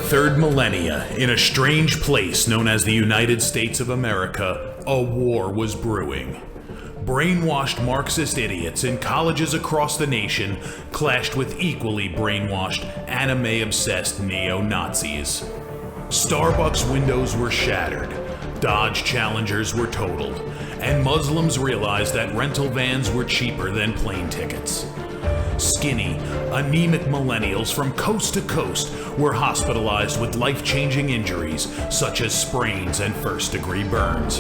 third millennia, in a strange place known as the United States of America, a war was brewing. Brainwashed Marxist idiots in colleges across the nation clashed with equally brainwashed, anime-obsessed neo-Nazis. Starbucks windows were shattered, Dodge Challengers were totaled, and Muslims realized that rental vans were cheaper than plane tickets. Skinny, anemic millennials from coast to coast were hospitalized with life-changing injuries such as sprains and first-degree burns.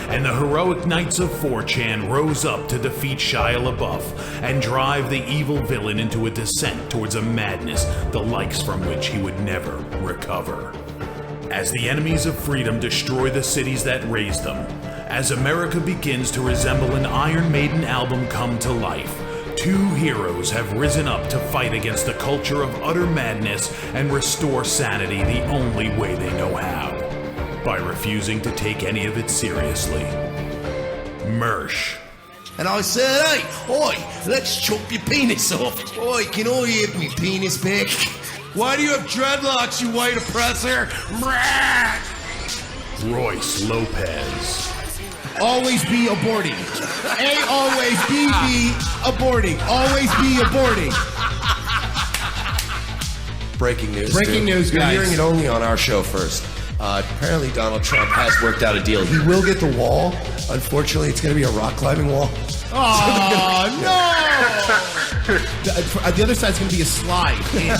And the heroic knights of 4chan rose up to defeat Shia LaBeouf and drive the evil villain into a descent towards a madness the likes from which he would never recover. As the enemies of freedom destroy the cities that raised them, as America begins to resemble an Iron Maiden album come to life, two heroes have risen up to fight against the culture of utter madness and restore sanity the only way they know how, by refusing to take any of it seriously. Mersh. And I said, hey, oi, let's chop your penis off. Oi, can I have me penis back? Why do you have dreadlocks, you white oppressor? Royce Lopez. Always be aborting. A always be aborting. Always be aborting. Breaking news. Breaking news, You're guys. hearing it only on our show first. Apparently Donald Trump has worked out a deal. He will get the wall. Unfortunately, it's going to be a rock climbing wall. Oh, no! The other side's going to be a slide. Man,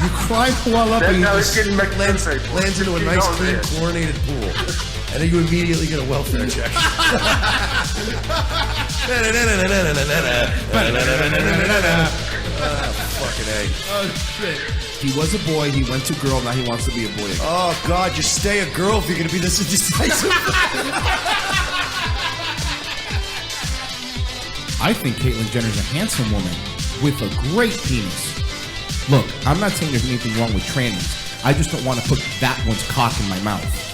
you climb the wall up and you just lands into a nice, clean, chlorinated pool. And then you immediately get a welfare check. Fucking A. Oh, shit. He was a boy, he went to girl, now he wants to be a boy again. Oh, God, just stay a girl if you're going to be this indecisive. I think Caitlyn Jenner's a handsome woman with a great penis. Look, I'm not saying there's anything wrong with trannies. I just don't want to put that one's cock in my mouth.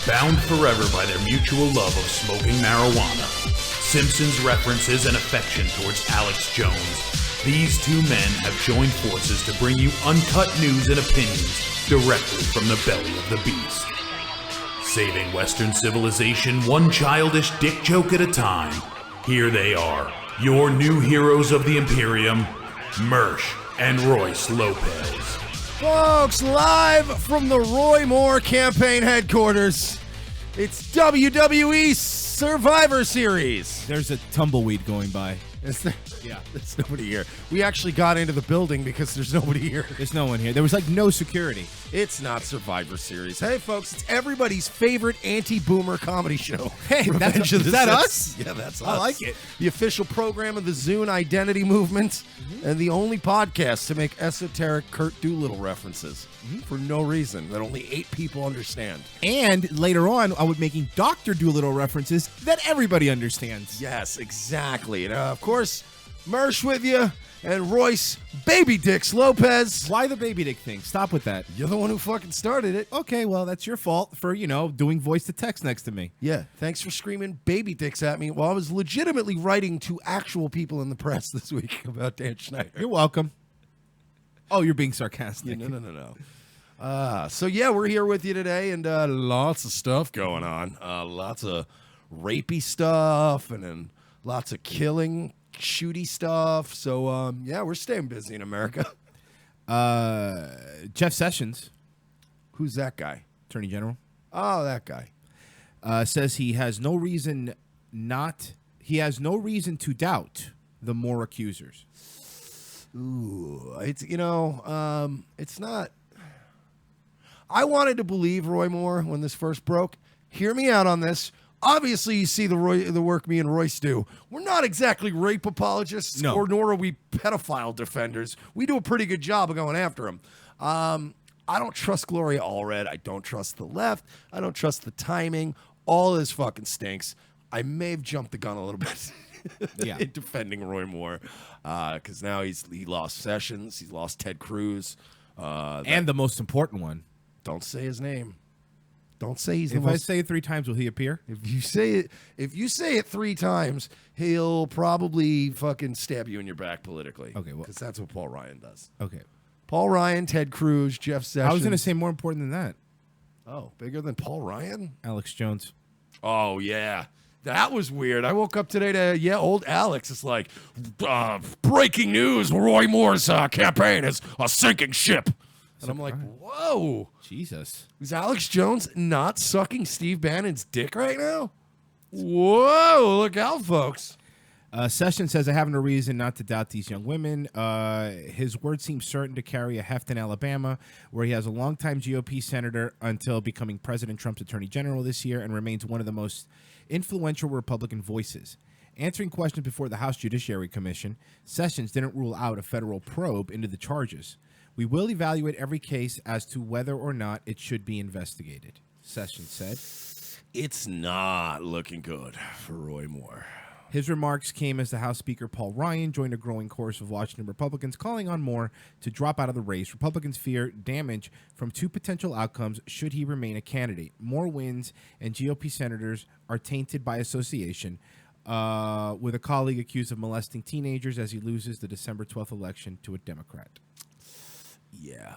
Bound forever by their mutual love of smoking marijuana, Simpsons references and affection towards Alex Jones, these two men have joined forces to bring you uncut news and opinions directly from the belly of the beast. Saving Western civilization one childish dick joke at a time, here they are, your new heroes of the Imperium, Mersh and Royce Lopez. Folks, live from the Roy Moore campaign headquarters, it's WWE Survivor Series. There's a tumbleweed going by. Is there? Yeah, there's nobody here. We actually got into the building because there's nobody here. There's no one here. There was like no security. It's not Survivor Series. Hey, folks, it's everybody's favorite anti-boomer comedy show. Hey, is that us? Yeah, that's us. I like it. The official program of the Zune identity movement and the only podcast to make esoteric Kurt Doolittle references for no reason that only 8 people understand. And later on, I was making Dr. Doolittle references that everybody understands. Yes, exactly. And of course, Mersh with you, and Royce Baby Dicks Lopez. Why the baby dick thing? Stop with that. You're the one who fucking started it. Okay, well, that's your fault for, doing voice to text next to me. Yeah, thanks for screaming baby dicks at me while I was legitimately writing to actual people in the press this week about Dan Schneider. You're welcome. Oh, you're being sarcastic. Yeah, no. So, yeah, we're here with you today, and lots of stuff going on. Lots of rapey stuff, and then lots of killing, shooty stuff. So, yeah, we're staying busy in America. Jeff Sessions. Who's that guy? Attorney General. Oh, that guy. Says he has no reason to doubt the more accusers. Ooh, it's it's not. I wanted to believe Roy Moore when this first broke. Hear me out on this. Obviously, you see the work me and Royce do. We're not exactly rape apologists, no. Nor are we pedophile defenders. We do a pretty good job of going after them. I don't trust Gloria Allred. I don't trust the left. I don't trust the timing. All this fucking stinks. I may have jumped the gun a little bit in defending Roy Moore because now he lost Sessions. He's lost Ted Cruz. And the most important one. Don't say his name. Don't say he's the If I say it 3 times, will he appear? If you say it 3 times, he'll probably fucking stab you in your back politically. Okay, well, because that's what Paul Ryan does. Okay. Paul Ryan, Ted Cruz, Jeff Sessions. I was going to say more important than that. Oh, bigger than Paul Ryan? Alex Jones. Oh, yeah. That was weird. I woke up today to, old Alex is like, breaking news, Roy Moore's campaign is a sinking ship. And I'm like, whoa. Jesus. Is Alex Jones not sucking Steve Bannon's dick right now? Whoa, look out, folks. Sessions says, I have no reason not to doubt these young women. His word seems certain to carry a heft in Alabama, where he has a longtime GOP senator until becoming President Trump's attorney general this year and remains one of the most influential Republican voices. Answering questions before the House Judiciary Commission, Sessions didn't rule out a federal probe into the charges. We will evaluate every case as to whether or not it should be investigated, Sessions said. It's not looking good for Roy Moore. His remarks came as the House Speaker Paul Ryan joined a growing chorus of Washington Republicans calling on Moore to drop out of the race. Republicans fear damage from two potential outcomes should he remain a candidate. Moore wins, and GOP senators are tainted by association, with a colleague accused of molesting teenagers as he loses the December 12th election to a Democrat. Yeah,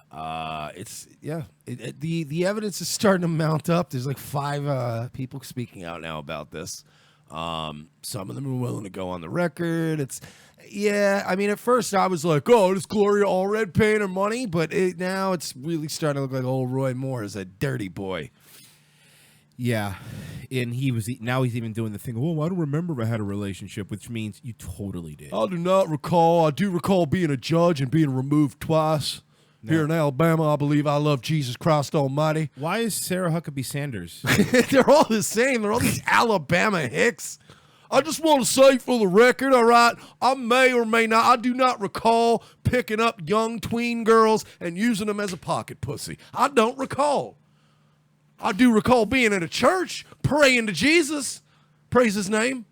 the evidence is starting to mount up. There's like 5 people speaking out now about this. Some of them are willing to go on the record. I mean, at first I was like, oh, this Gloria Allred paying her money, but now it's really starting to look like old Roy Moore is a dirty boy. Yeah, and he's even doing the thing, oh, I don't remember if I had a relationship, which means you totally did. I do not recall. I do recall being a judge and being removed twice. No. Here in Alabama, I believe I love Jesus Christ Almighty. Why is Sarah Huckabee Sanders? They're all the same. They're all these Alabama hicks. I just want to say for the record, all right, I may or may not, I do not recall picking up young tween girls and using them as a pocket pussy. I don't recall. I do recall being in a church, praying to Jesus. Praise his name.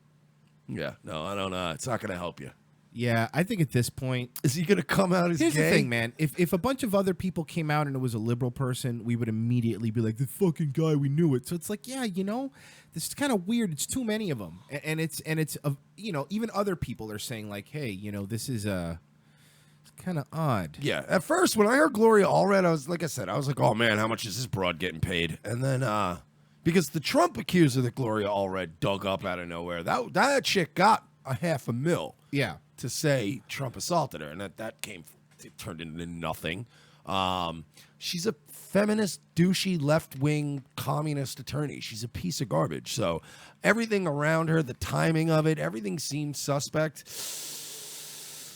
Yeah, no, I don't know. It's not going to help you. Yeah, I think at this point... Is he going to come out as Here's gay? the thing, man. If a bunch of other people came out and it was a liberal person, we would immediately be like, the fucking guy, we knew it. So it's like, yeah, this is kind of weird. It's too many of them. And it's even other people are saying like, hey, this is kind of odd. Yeah, at first, when I heard Gloria Allred, I was like, oh, man, how much is this broad getting paid? And then, because the Trump accuser that Gloria Allred dug up out of nowhere, that chick got $500,000. Yeah. To say Trump assaulted her, and it turned into nothing. She's a feminist, douchey, left-wing communist attorney. She's a piece of garbage. So everything around her, the timing of it, everything seemed suspect.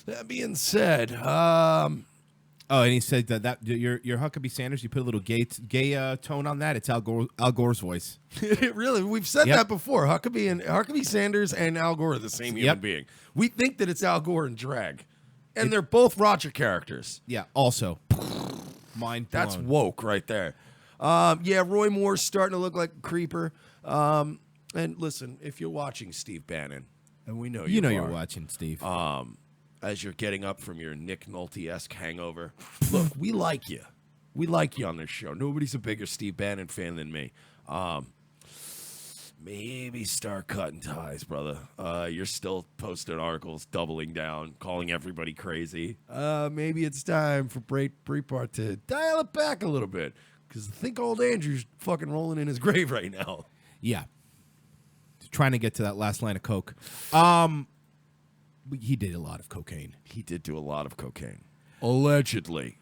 That being said, and he said that your Huckabee Sanders, you put a little gay tone on that. It's Al Gore's voice. Really, we've said that before. Huckabee Sanders and Al Gore are the same human being. We think that it's Al Gore and drag, and they're both Roger characters. Yeah. Also, mind blown. That's woke right there. Roy Moore's starting to look like a creeper. And listen, if you're watching Steve Bannon, and we know you're watching Steve. As you're getting up from your Nick Nolte-esque hangover, look, we like you. We like you on this show. Nobody's a bigger Steve Bannon fan than me. Maybe start cutting ties, brother. You're still posting articles, doubling down, calling everybody crazy. Maybe it's time for Breitbart to dial it back a little bit, because I think old Andrew's fucking rolling in his grave right now. Yeah. Trying to get to that last line of coke. He did a lot of cocaine. He did do a lot of cocaine. Allegedly.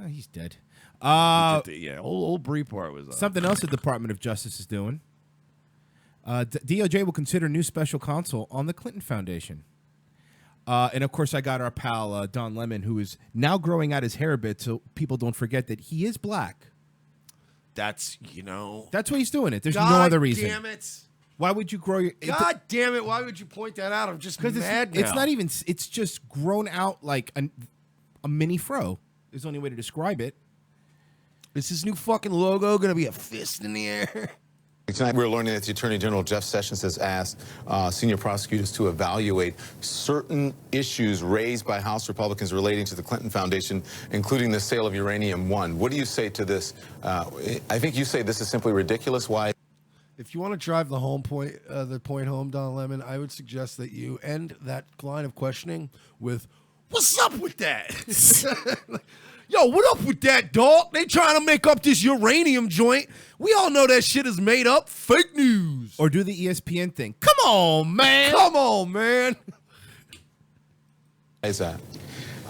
He's dead. Old Breitbart was something else the Department of Justice is doing. DOJ will consider new special counsel on the Clinton Foundation. And, of course, I got our pal, Don Lemon, who is now growing out his hair a bit so people don't forget that he is black. That's why he's doing it. There's no other reason. God damn it. Why would you grow your... God damn it. Why would you point that out? I'm just mad now. It's not even... It's just grown out like a mini fro is the only way to describe it. Is his new fucking logo going to be a fist in the air? Tonight we're learning that the Attorney General Jeff Sessions has asked senior prosecutors to evaluate certain issues raised by House Republicans relating to the Clinton Foundation, including the sale of uranium-1. What do you say to this? I think you say this is simply ridiculous. Why? If you want to drive the point home, Don Lemon, I would suggest that you end that line of questioning with, "What's up with that?" Yo, what up with that, dog? They trying to make up this uranium joint. We all know that shit is made up. Fake news. Or do the ESPN thing. Come on, man. Come on, man. Is that?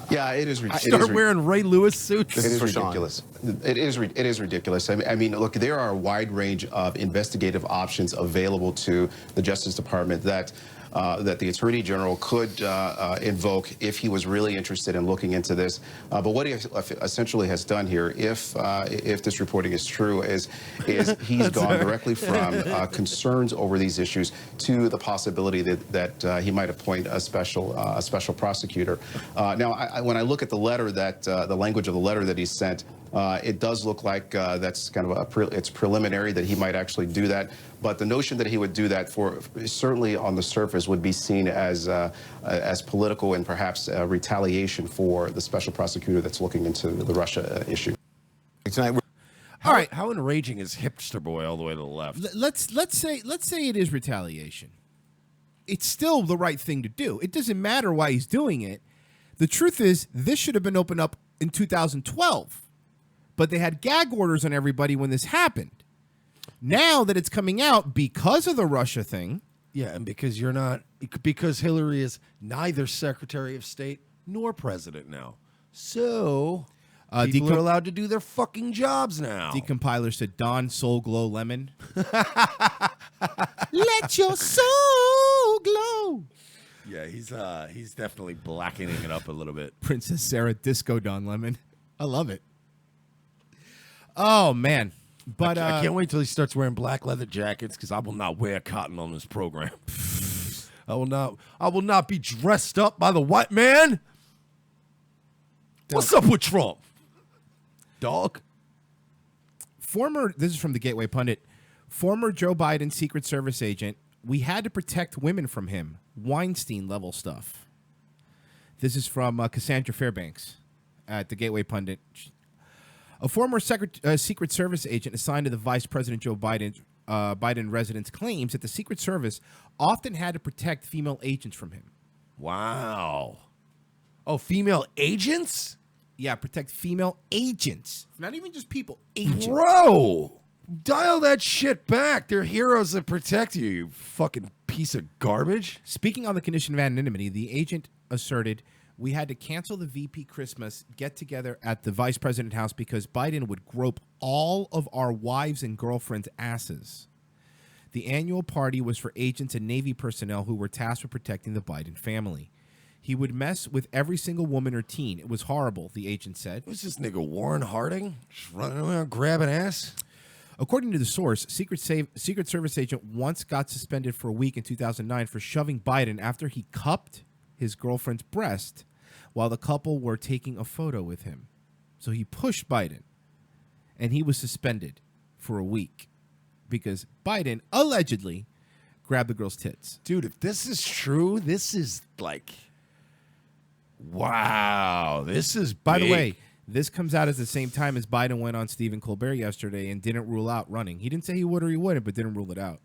Yeah, it is. Start wearing Ray Lewis suits. It is for Sean. ridiculous. It is ridiculous. I mean, look, there are a wide range of investigative options available to the Justice Department that the Attorney General could invoke if he was really interested in looking into this. But what he essentially has done here, if this reporting is true, is he's gone directly from concerns over these issues to the possibility that he might appoint a special prosecutor. Now, when I look at the letter that the language of the letter that he sent, it does look like that's kind of it's preliminary that he might actually do that. But the notion that he would do that certainly on the surface would be seen as political and perhaps retaliation for the special prosecutor that's looking into the Russia issue. Tonight, All right, how enraging is hipster boy all the way to the left? Let's say it is retaliation. It's still the right thing to do. It doesn't matter why he's doing it. The truth is, this should have been opened up in 2012. But they had gag orders on everybody when this happened. Now that it's coming out because of the Russia thing. Yeah, and because Hillary is neither Secretary of State nor President now. So people are allowed to do their fucking jobs now. Decompiler said, Don Soul Glow Lemon. Let your soul glow. Yeah, he's definitely blackening it up a little bit. Princess Sarah Disco Don Lemon. I love it. Oh, man. But I can't wait till he starts wearing black leather jackets because I will not wear cotton on this program. I will not be dressed up by the white man. What's up with Trump? Dog. This is from the Gateway Pundit, former Joe Biden Secret Service agent, we had to protect women from him. Weinstein level stuff. This is from Cassandra Fairbanks at the Gateway Pundit. A former Secret Service agent assigned to the Vice President Joe Biden residence claims that the Secret Service often had to protect female agents from him. Wow. Oh, female agents? Yeah, protect female agents. Not even just people, agents. Bro, dial that shit back. They're heroes that protect you, you fucking piece of garbage. Speaking on the condition of anonymity, the agent asserted, we had to cancel the VP Christmas get-together at the Vice President house because Biden would grope all of our wives' and girlfriends' asses. The annual party was for agents and Navy personnel who were tasked with protecting the Biden family. He would mess with every single woman or teen. It was horrible, the agent said. Who's this nigga, Warren Harding? Just running around grabbing ass? According to the source, Secret Service agent once got suspended for a week in 2009 for shoving Biden after he cupped his girlfriend's breast while the couple were taking a photo with him. So he pushed Biden, and he was suspended for a week because Biden allegedly grabbed the girl's tits. Dude, if this is true, this is like, wow, this is big. By the way, this comes out at the same time as Biden went on Stephen Colbert yesterday and didn't rule out running. He didn't say he would or he wouldn't, but didn't rule it out.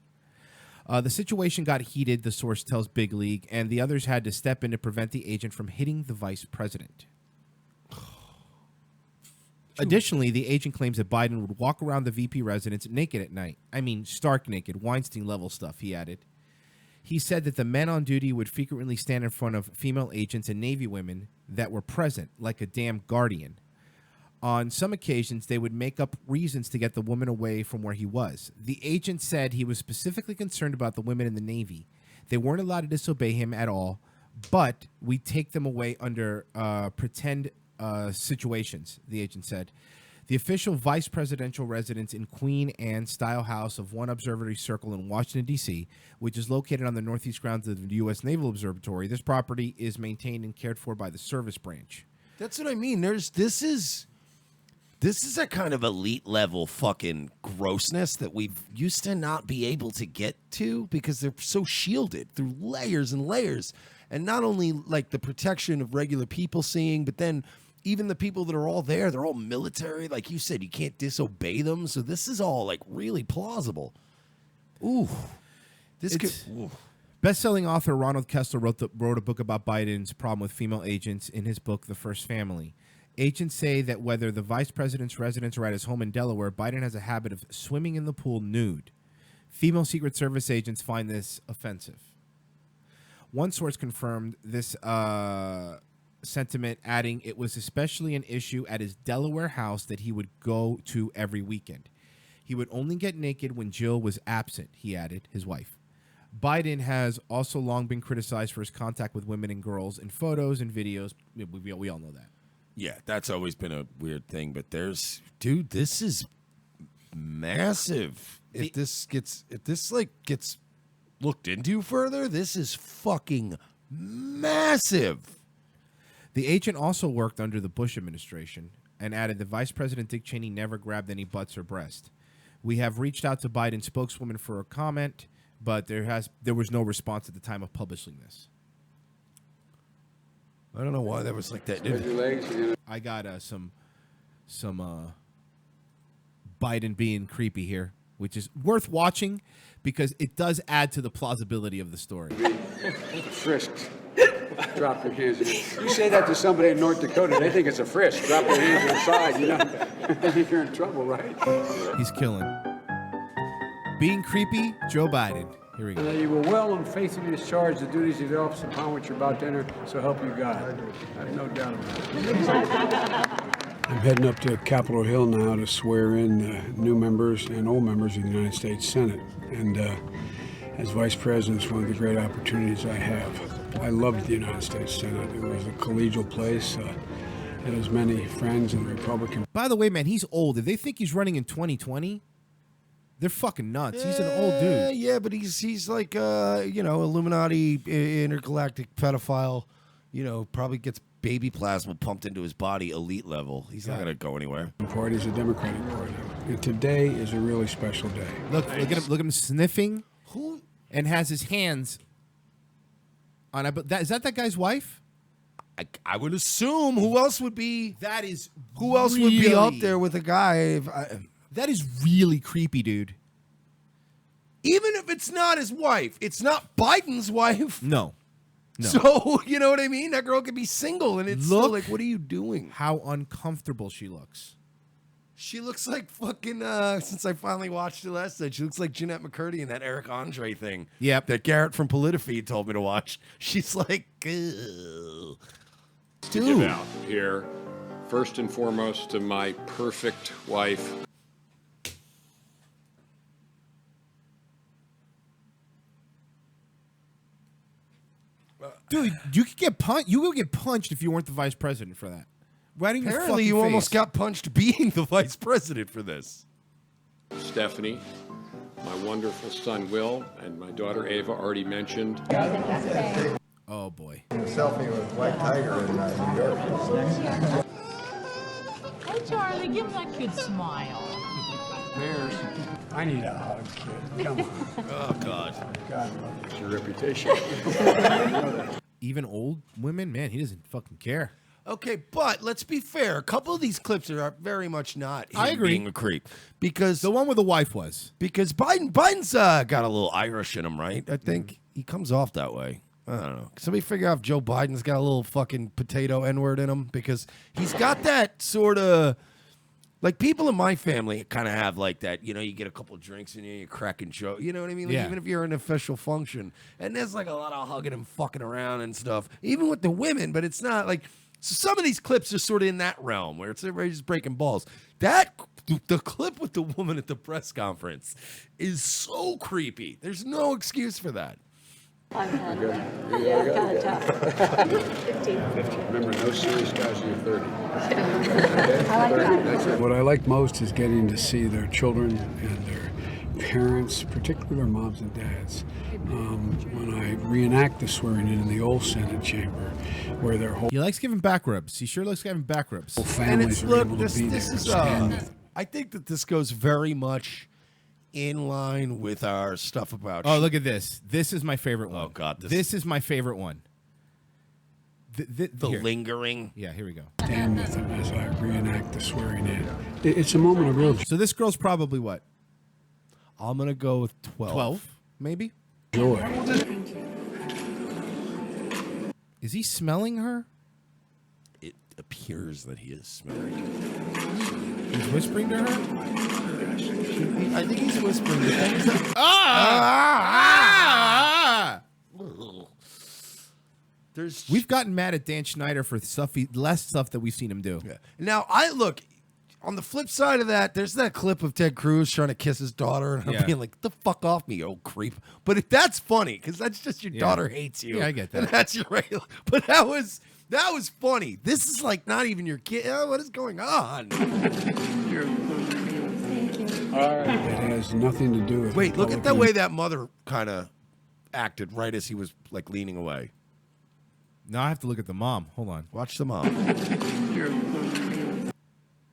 The situation got heated, the source tells Big League, and the others had to step in to prevent the agent from hitting the vice president. Additionally, the agent claims that Biden would walk around the VP residence naked at night. I mean, stark naked, Weinstein-level stuff, he added. He said that the men on duty would frequently stand in front of female agents and Navy women that were present, like a damn guardian. On some occasions, they would make up reasons to get the woman away from where he was. The agent said he was specifically concerned about the women in the Navy. They weren't allowed to disobey him at all, but we take them away under pretend situations, the agent said. The official vice presidential residence in Queen Anne style house of One Observatory Circle in Washington, D.C., which is located on the northeast grounds of the U.S. Naval Observatory. This property is maintained and cared for by the service branch. That's what I mean. This is a kind of elite level fucking grossness that we used to not be able to get to because they're so shielded through layers and layers. And not only like the protection of regular people seeing, but then even the people that are all there, they're all military. Like you said, you can't disobey them. So this is all like really plausible. Ooh. Best-selling author Ronald Kessler wrote a book about Biden's problem with female agents in his book, The First Family. Agents say that whether the vice president's residence or at his home in Delaware, Biden has a habit of swimming in the pool nude. Female Secret Service agents find this offensive. One source confirmed this sentiment, adding it was especially an issue at his Delaware house that he would go to every weekend. He would only get naked when Jill was absent, he added, his wife. Biden has also long been criticized for his contact with women and girls in photos and videos. We all know that. Yeah, that's always been a weird thing, but dude, this is massive. If this gets looked into further, this is fucking massive. The agent also worked under the Bush administration and added that Vice President Dick Cheney never grabbed any butts or breasts. We have reached out to Biden's spokeswoman for a comment, but there was no response at the time of publishing this. I don't know why that was like that. I got some Biden being creepy here, which is worth watching because it does add to the plausibility of the story. Frisked. Drop your hands. You say that to somebody in North Dakota, they think it's a frisk. Drop your hands to the side, you know. You're in trouble, right? He's killing. Being creepy, Joe Biden. Here we go. You will well and faithfully discharge the duties of the office upon which you're about to enter, so help you God. I have no doubt about it. I'm heading up to Capitol Hill now to swear in new members and old members of the United States Senate. And as Vice President, it's one of the great opportunities I have. I loved the United States Senate. It was a collegial place. It has many friends in the Republican. By the way, man, he's old. If they think he's running in 2020, they're fucking nuts. He's an old dude. Yeah, but he's like Illuminati intergalactic pedophile. You know, probably gets baby plasma pumped into his body, elite level. He's not gonna go anywhere. The party is a Democratic Party, and today is a really special day. Look at him! Look at him sniffing. And has his hands on. Is that guy's wife? I would assume. Who else would be? That is. Who else would be up there with a guy? That is really creepy, dude. Even if it's not his wife, it's not Biden's wife. No. So, you know what I mean? That girl could be single, and it's still like, what are you doing? How uncomfortable she looks. She looks like fucking, since I finally watched it last night, she looks like Jeanette McCurdy in that Eric Andre thing. Yep. That Garrett from Politifeed told me to watch. She's like, ugh. Dude. Give out here, first and foremost, to my perfect wife. Dude, you could get punched. You would get punched if you weren't the vice president for that. Right in your Apparently, you fucking almost face. got punched being the vice president for this. Stephanie, my wonderful son Will, and my daughter Ava already mentioned. Oh boy. Selfie with White Tiger in New York. Hey, Charlie, give him that kid smile. Bears, I need a hug, kid. Come on. Oh, God. God, It's your reputation. Even old women, man, he doesn't fucking care. Okay, but let's be fair. A couple of these clips are very much not him I agree. being a creep. Because The one with the wife was. Because Biden's got a little Irish in him, right? I think he comes off that way. I don't know. Somebody figure out if Joe Biden's got a little fucking potato N-word in him, because he's got that sort of, like, people in my family kind of have like that. You know, you get a couple drinks and you're cracking joke. You know what I mean? Like, Yeah. even if you're in an official function, and there's like a lot of hugging and fucking around and stuff, even with the women. But it's not like, so some of these clips are sort of in that realm where it's everybody just breaking balls. The clip with the woman at the press conference is so creepy. There's no excuse for that. I've had, yeah, kind of tough. 15. Remember, no serious guys in your 30s. I like that. What I like most is getting to see their children and their parents, particularly their moms and dads. When I reenact the swearing in the old Senate chamber, where their whole He likes giving back rubs. He sure likes giving back rubs. families are able to be there. This is, stand with I think that this goes very much in line with our stuff about. Oh, look at this. This is my favorite one. Oh, God, This is my favorite one. the Here. lingering. Yeah, here we go. stand with them as I reenact the swearing in. It's a moment of real So this girl's probably what? I'm gonna go with 12. 12, maybe? joy. Is he smelling her? appears that he is married. He's whispering to her? I think he's whispering to things. We've gotten mad at Dan Schneider for less stuff that we've seen him do. Yeah. Now, look, on the flip side of that, there's that clip of Ted Cruz trying to kiss his daughter and her being like, "The fuck off me, you old creep." But that's funny because that's just your daughter hates you. Yeah, I get that. And that's your regular. But that was funny. This is like not even your kid. What is going on? It has nothing to do with. Wait, look at the way that mother kind of acted right as he was like leaning away. Now I have to look at the mom. Hold on. Watch the mom.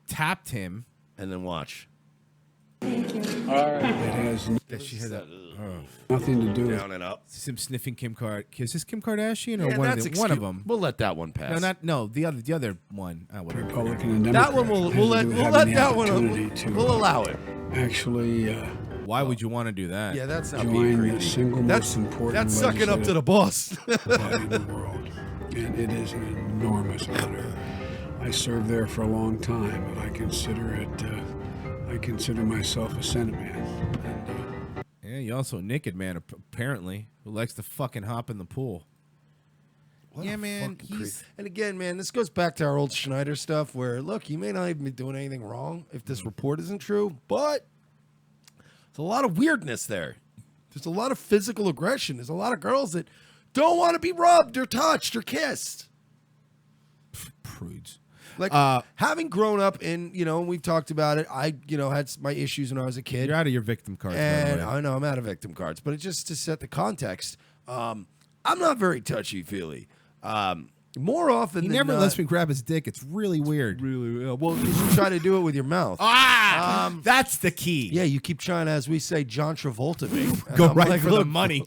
Tapped him. And then watch. It has She had that. nothing to do with. Down and up. Is him sniffing Kim Kardashian. Is this Kim Kardashian or Yeah, one that's of them? We'll let that one pass. The other one. Whatever. Republican and Democrat. That one we'll let that one. We'll allow it. Actually, why would you want to do that? Yeah, that's not join being the greedy. single most important. That's sucking up to the boss. body in the world, and it is an enormous honor. I served there for a long time, and I consider it. I consider myself a Senate man. And, Yeah, you're also a naked man, apparently, who likes to fucking hop in the pool. Yeah, man. And again, man, this goes back to our old Schneider stuff where, look, you may not even be doing anything wrong if this report isn't true, but there's a lot of weirdness there. There's a lot of physical aggression. There's a lot of girls that don't want to be rubbed or touched or kissed. Prudes. Like, having grown up in, and we've talked about it, I, had my issues when I was a kid. You're out of your victim cards. And I know I'm out of victim cards, but it's just to set the context. I'm not very touchy-feely. More often He than never not, lets me grab his dick. It's really weird. Really? Well, you should try to do it with your mouth. That's the key. Yeah, you keep trying to, as we say, John Travolta me. Go I'm right like, for the look, money.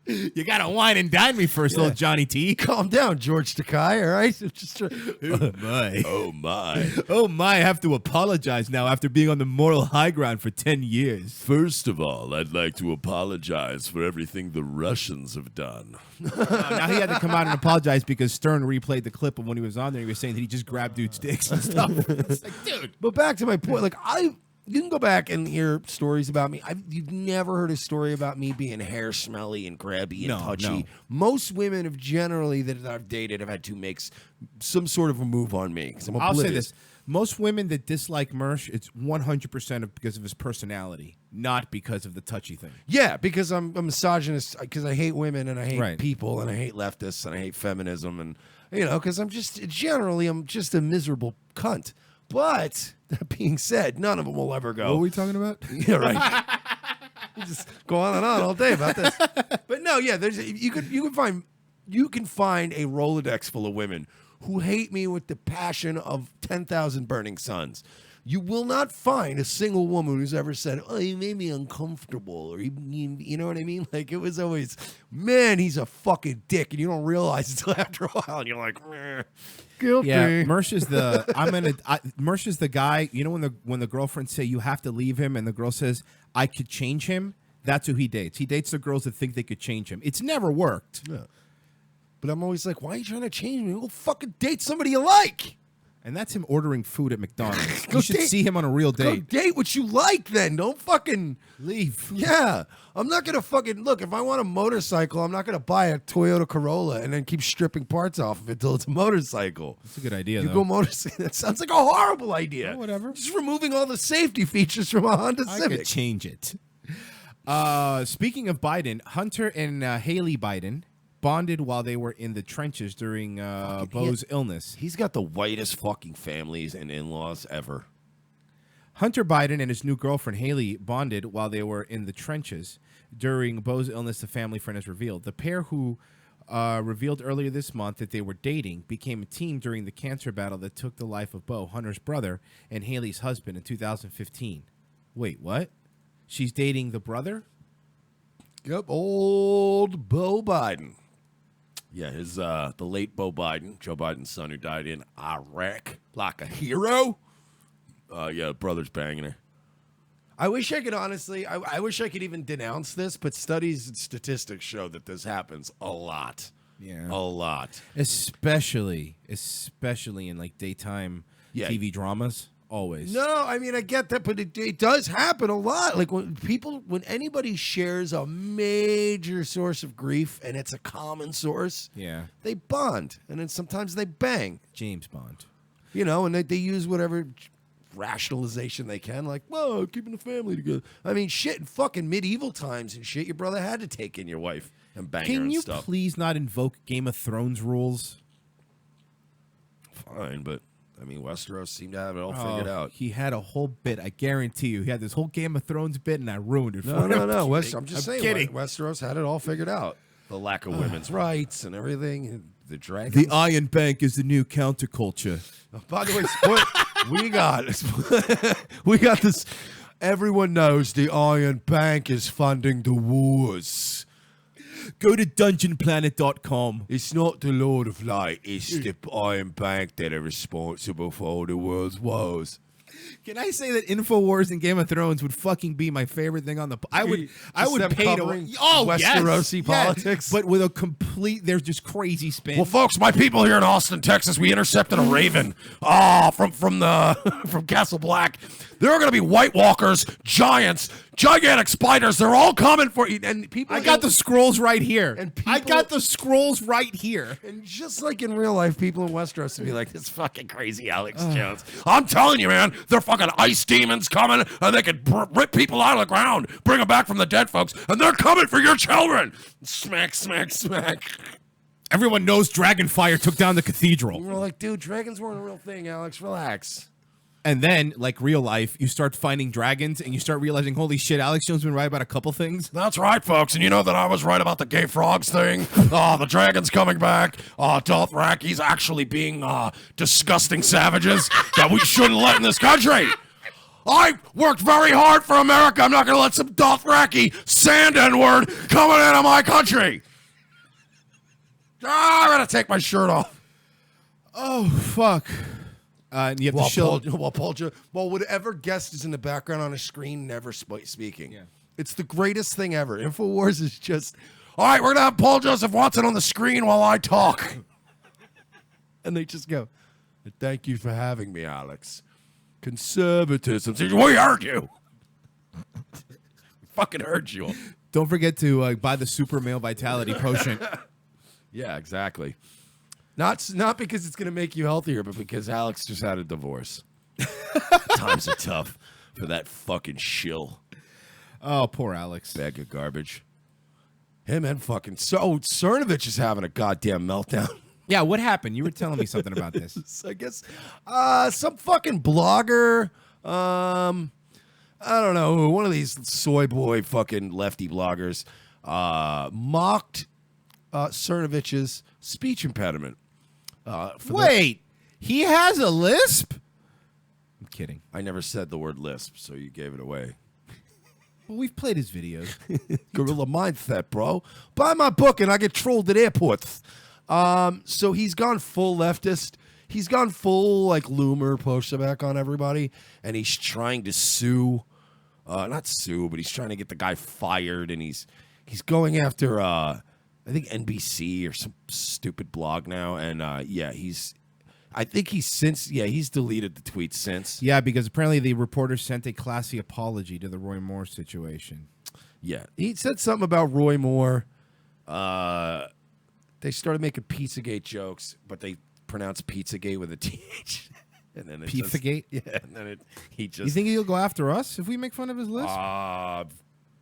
You gotta wine and dine me first, little Johnny T. Calm down, George Takei, all right? Just Oh, my. Oh, my. Oh, my. I have to apologize now after being on the moral high ground for 10 years. First of all, I'd like to apologize for everything the Russians have done. Now he had to come out and apologize because Stern replayed the clip of when he was on there. He was saying that he just grabbed dudes' dicks and stuff. It's like, dude. But back to my point, like, you can go back and hear stories about me. You've never heard a story about me being hair smelly and grabby and touchy. No. Most women have generally that I've dated have had to make some sort of a move on me. I'll say this. Most women that dislike Mersh, it's 100% because of his personality, not because of the touchy thing. Yeah, because I'm a misogynist, because I hate women and I hate Right. people and I hate leftists and I hate feminism and, because I'm just a miserable cunt. But that being said, none of them will ever go. What are we talking about? Yeah, right. You just go on and on all day about this. But no, yeah, you can find a Rolodex full of women who hate me with the passion of 10,000 burning suns. You will not find a single woman who's ever said, "Oh, he made me uncomfortable," or you know what I mean? Like, it was always, "Man, he's a fucking dick," and you don't realize until after a while, and you're like, "Meh, guilty." Yeah, Mersh is the Mersh is the guy. You know when the girlfriends say you have to leave him, and the girl says I could change him. That's who he dates. He dates the girls that think they could change him. It's never worked. Yeah. But I'm always like, why are you trying to change me? Go fucking date somebody you like. And that's him ordering food at McDonald's. Go You should date- see him on a real Go date. date what you like then. Don't fucking leave. Yeah. I'm not going to fucking look. If I want a motorcycle, I'm not going to buy a Toyota Corolla and then keep stripping parts off of it until it's a motorcycle. That's a good idea, You though. go motorcycle. That sounds like a horrible idea. Whatever. Just removing all the safety features from a Honda I Civic. could change it. Speaking of Biden, Hunter and Haley Biden bonded while they were in the trenches during Bo's illness. He's got the whitest fucking families and in-laws ever. Hunter Biden and his new girlfriend Haley bonded while they were in the trenches during Bo's illness, the family friend has revealed. The pair, who revealed earlier this month that they were dating, became a team during the cancer battle that took the life of Bo, Hunter's brother, and Haley's husband in 2015. Wait, what? She's dating the brother? Yep, old Bo Biden. Yeah, his the late Bo Biden, Joe Biden's son, who died in Iraq like a hero. Yeah, brother's banging her. I wish I could honestly, I wish I could even denounce this, but studies and statistics show that this happens a lot. Yeah. A lot. Especially in like daytime TV dramas. Always. No, I mean I get that, but it does happen a lot. Like when anybody shares a major source of grief and it's a common source, Yeah. they bond, and then sometimes they bang. James Bond. You know, and they use whatever rationalization they can, like, well, keeping the family together. I mean, shit, in fucking medieval times and shit, your brother had to take in your wife and bang her Can and you stuff. please not invoke Game of Thrones rules? Fine, but I mean, Westeros seemed to have it all figured out. He had a whole bit. I guarantee you, he had this whole Game of Thrones bit, and I ruined it. No, for no, him. no. I'm I'm just saying, kidding. Westeros had it all figured out. The lack of women's rights and everything, and the dragons. The Iron Bank is the new counterculture. By the way, we got this. Everyone knows the Iron Bank is funding the wars. Go to dungeonplanet.com. It's not the Lord of Light, it's the Iron Bank that are responsible for all the world's woes. Can I say that InfoWars and Game of Thrones would fucking be my favorite thing on the? I would them pay to. covering Oh, Westerosi politics? but with a complete. There's just crazy spin. Well, folks, my people here in Austin, Texas, we intercepted a raven from Castle Black. There are going to be White Walkers, giants, gigantic spiders. They're all coming for you. And people, I got the scrolls right here. And I got the scrolls right here. And just like in real life, people in Westeros would be like, this fucking crazy Alex Jones. I'm telling you, man, they're fucking ice demons coming, and they could rip people out of the ground, bring them back from the dead, folks, and they're coming for your children. Smack, smack, smack. Everyone knows Dragonfire took down the cathedral. We're like, dude, dragons weren't a real thing, Alex. Relax. And then, like real life, you start finding dragons, and you start realizing, holy shit, Alex Jones been right about a couple things. That's right, folks. And you know that I was right about the gay frogs thing. The dragon's coming back. Dothraki's actually being disgusting savages that we shouldn't let in this country. I worked very hard for America. I'm not going to let some Dothraki sand N-word coming into my country. I'm going to take my shirt off. Oh, fuck. And you have to show. While whatever guest is in the background on a screen never speaking. Yeah. It's the greatest thing ever. InfoWars is just, all right, we're going to have Paul Joseph Watson on the screen while I talk. And they just go, thank you for having me, Alex. Conservatism. We heard you. We fucking heard you. Don't forget to buy the Super Male Vitality Potion. Yeah, exactly. Not because it's going to make you healthier, but because Alex just had a divorce. Times are tough for that fucking shill. Oh, poor Alex. Bag of garbage. Him and fucking... Cernovich is having a goddamn meltdown. Yeah, what happened? You were telling me something about this. I guess some fucking blogger... I don't know, one of these soy boy fucking lefty bloggers mocked Cernovich's speech impediment. Wait, he has a lisp? I'm kidding. I never said the word lisp, so you gave it away. Well, we've played his videos. Gorilla mindset, bro. Buy my book and I get trolled at airports. So he's gone full leftist. He's gone full like Loomer pushback on everybody, and he's trying to sue. Not sue, but he's trying to get the guy fired, and he's going after I think NBC or some stupid blog now, and he's deleted the tweet since. Yeah, because apparently the reporter sent a classy apology to the Roy Moore situation. Yeah, he said something about Roy Moore. They started making Pizzagate jokes, but they pronounced Pizzagate with a TH. And then Pizzagate? Yeah, and then he just... You think he'll go after us if we make fun of his list?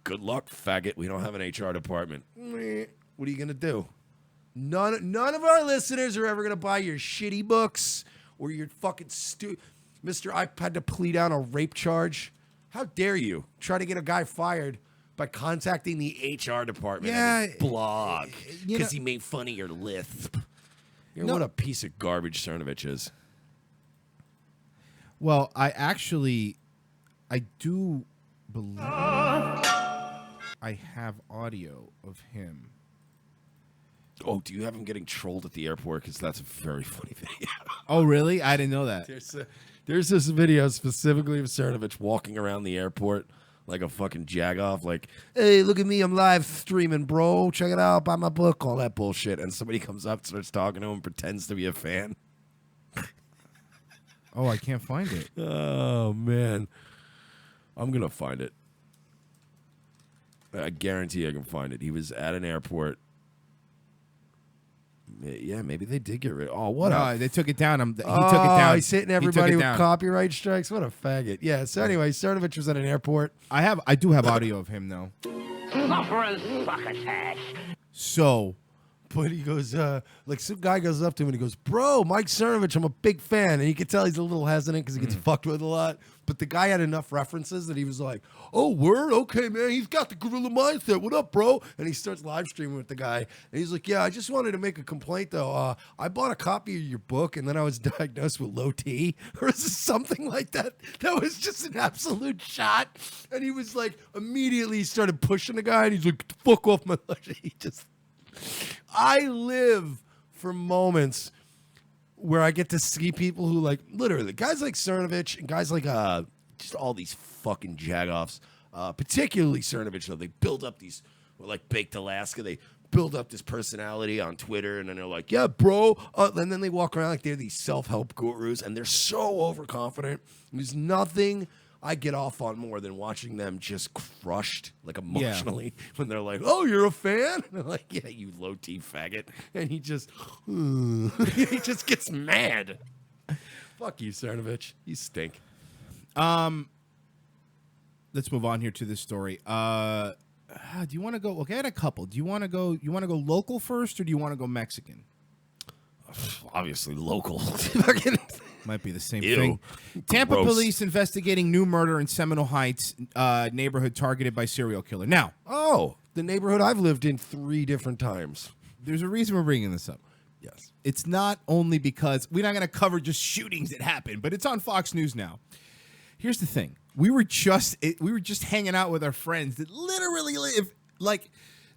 Good luck, faggot. We don't have an HR department. What are you going to do? None of our listeners are ever going to buy your shitty books or your fucking Mr. I had to plea down a rape charge. How dare you try to get a guy fired by contacting the HR department of his blog because he made fun of your lisp. What a piece of garbage Cernovich is. Well, I do believe I have audio of him. Oh, do you have him getting trolled at the airport? Because that's a very funny video. Oh, really? I didn't know that. There's this video specifically of Cernovich walking around the airport like a fucking jagoff, like, hey, look at me, I'm live streaming, bro. Check it out, buy my book, all that bullshit. And somebody comes up, starts talking to him, pretends to be a fan. Oh, I can't find it. Oh, man. I'm going to find it. I guarantee I can find it. He was at an airport. Yeah, maybe they did get rid of it. Oh, what No, they took it down. He took it Oh, down. he's hitting He took everybody it with down. copyright strikes. What a faggot. Yeah, so anyway, Cernovich was at an airport. I do have audio of him, though. So, but he goes, like some guy goes up to him and he goes, bro, Mike Cernovich, I'm a big fan. And you can tell he's a little hesitant because he gets fucked with a lot. But the guy had enough references that he was like, oh, word? Okay, man. He's got the gorilla mindset. What up, bro? And he starts live streaming with the guy. And he's like, yeah, I just wanted to make a complaint, though. I bought a copy of your book, and then I was diagnosed with low T. Or something like that. That was just an absolute shot. And he was like, immediately started pushing the guy. And he's like, fuck off my life. He just... I live for moments where I get to see people who, like, literally, guys like Cernovich and guys like just all these fucking jagoffs, particularly Cernovich, though, they build up these, like Baked Alaska, they build up this personality on Twitter, and then they're like, yeah, bro, and then they walk around like they're these self-help gurus, and they're so overconfident. There's nothing I get off on more than watching them just crushed, like emotionally, when they're like, oh, you're a fan? And I'm like, yeah, you low-T faggot. And he just, he just gets mad. Fuck you, Cernovich. You stink. let's move on here to this story. Do you want to go? Okay, I had a couple. Do you want to go? You want to go local first, or do you want to go Mexican? Obviously, local. Might be the same Ew. thing. Tampa Gross. police investigating new murder in Seminole Heights neighborhood targeted by serial killer. Now, the neighborhood I've lived in 3 different times. There's a reason we're bringing this up. Yes. It's not only because we're not going to cover just shootings that happen, but it's on Fox News now. Here's the thing. We were just hanging out with our friends that literally live, like,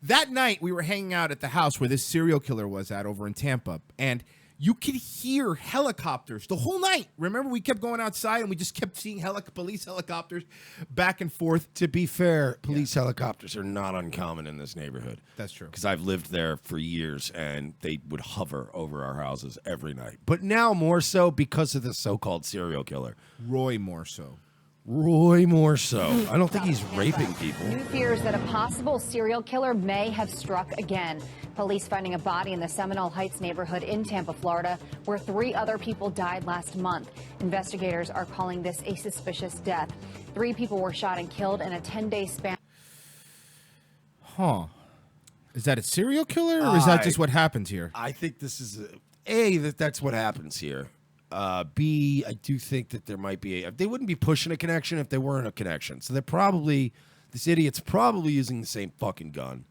that night we were hanging out at the house where this serial killer was at over in Tampa, and you could hear helicopters the whole night. Remember, we kept going outside and we just kept seeing police helicopters back and forth. To be fair, police helicopters are not uncommon in this neighborhood. That's true. Because I've lived there for years, and they would hover over our houses every night. But now more so because of the so-called serial killer. Roy more so. Roy more so. I don't think he's raping people. New fears that a possible serial killer may have struck again. Police finding a body in the Seminole Heights neighborhood in Tampa, Florida, where 3 other people died last month. Investigators are calling this a suspicious death. 3 people were shot and killed in a 10-day span. Huh. Is that a serial killer, or is that just what happens here? I think this is that's what happens here. B, I do think that there might be they wouldn't be pushing a connection if there weren't a connection. So this idiot's probably using the same fucking gun.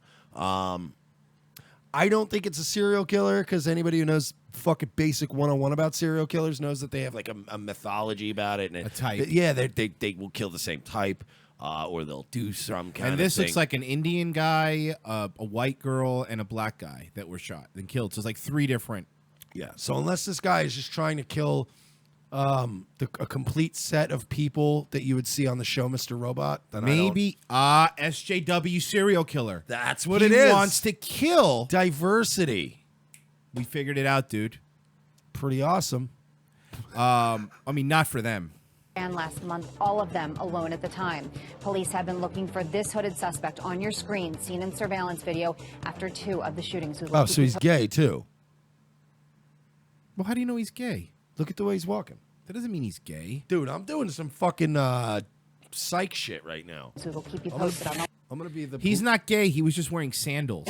I don't think it's a serial killer, because anybody who knows fucking basic 101 about serial killers knows that they have like a mythology about it. And a type. They will kill the same type, or they'll do some kind of And this thing. looks like an Indian guy, a white girl, and a black guy that were shot and killed. So it's like 3 different. Yeah. So unless this guy is just trying to kill a complete set of people that you would see on the show Mr. Robot, then Maybe SJW serial killer. That's what He it is. wants to kill diversity. We figured it out, dude. Pretty awesome. I mean, not for them. And last month, all of them alone at the time. Police have been looking for this hooded suspect on your screen, seen in surveillance video after 2 of the shootings. Oh, so he's gay too. Well, how do you know he's gay? Look at the way he's walking. That doesn't mean he's gay. Dude, I'm doing some fucking psych shit right now. So we'll keep you posted on that. I'm going to be the... He's not gay. He was just wearing sandals.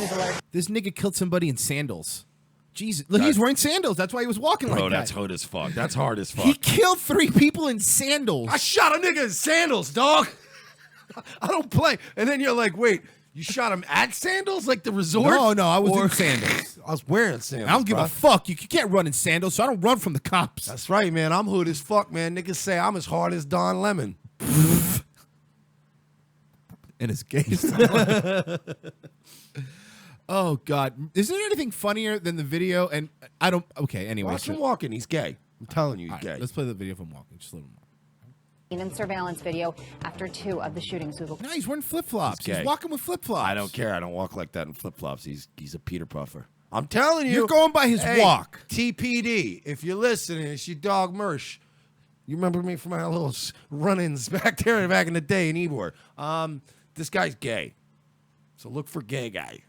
This nigga killed somebody in sandals. Jesus. Look, he's wearing sandals. That's why he was walking like that. Bro, that's hood as fuck. That's hard as fuck. He killed 3 people in sandals. I shot a nigga in sandals, dog. I don't play. And then you're like, wait, you shot him at sandals? Like the resort? No, I was in sandals. I was wearing sandals. I don't give a fuck. You can't run in sandals, so I don't run from the cops. That's right, man. I'm hood as fuck, man. Niggas say I'm as hard as Don Lemon. And it's gay. Oh, God. Is there anything funnier than the video? And anyway. Watch him walking. He's gay. I'm telling you, he's All right, gay. let's play the video of him walking. Just a little more. In surveillance video after 2 of the shootings. No, he's wearing flip-flops. He's gay. walking with flip-flops. I don't care. I don't walk like that in flip-flops. He's a Peter Puffer. I'm telling you. You're going by his walk. TPD, if you're listening, it's your dog Mersh. You remember me from my little run-ins back there back in the day in Ybor. This guy's gay. So look for gay guy.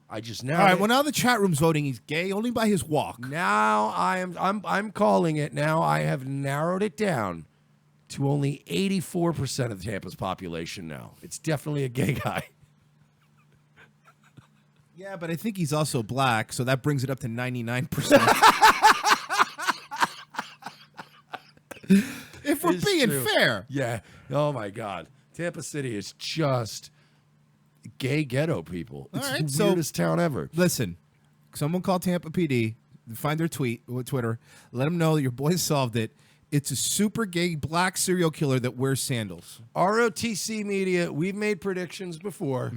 I just now. All right, well, now the chat room's voting he's gay only by his walk. Now I'm calling it. Now I have narrowed it down to only 84% of Tampa's population now. It's definitely a gay guy. Yeah, but I think he's also black, so that brings it up to 99%. If we're being fair. Yeah. Oh, my God. Tampa City is just gay ghetto people. It's All right, the weirdest town ever. Listen, someone call Tampa PD, find their Twitter, let them know that your boys solved it. It's a super gay black serial killer that wears sandals. ROTC Media, we've made predictions before.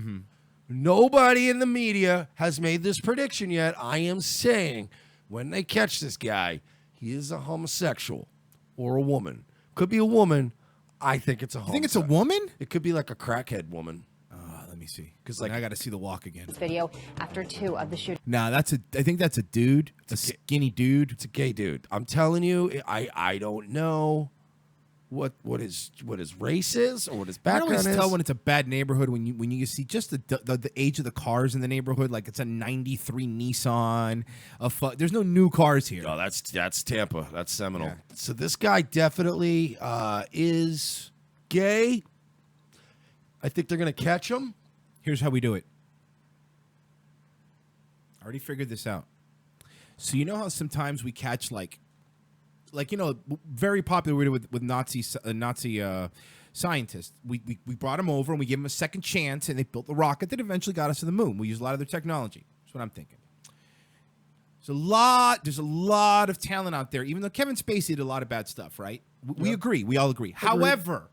Nobody in the media has made this prediction yet. I am saying when they catch this guy, he is a homosexual or a woman. Could be a woman. I think it's a homosexual. You think it's a woman? It could be like a crackhead woman. Let me see. Because I got to see the walk again. Video after 2 of the shootings. Nah, I think that's a dude. A skinny dude. It's a gay dude. I'm telling you, I don't know what his race is or what his background I is. always tell when it's a bad neighborhood when you see just the age of the cars in the neighborhood, like it's a '93 Nissan. There's no new cars here. Oh, that's Tampa. That's Seminole. Yeah. So this guy definitely is gay. I think they're gonna catch him. Here's how we do it. I already figured this out. So you know how sometimes we catch like very popular with Nazi scientists. We brought them over and we gave them a second chance, and they built the rocket that eventually got us to the moon. We use a lot of their technology. That's what I'm thinking. There's a lot of talent out there, even though Kevin Spacey did a lot of bad stuff, right? We agree. We all agree. However,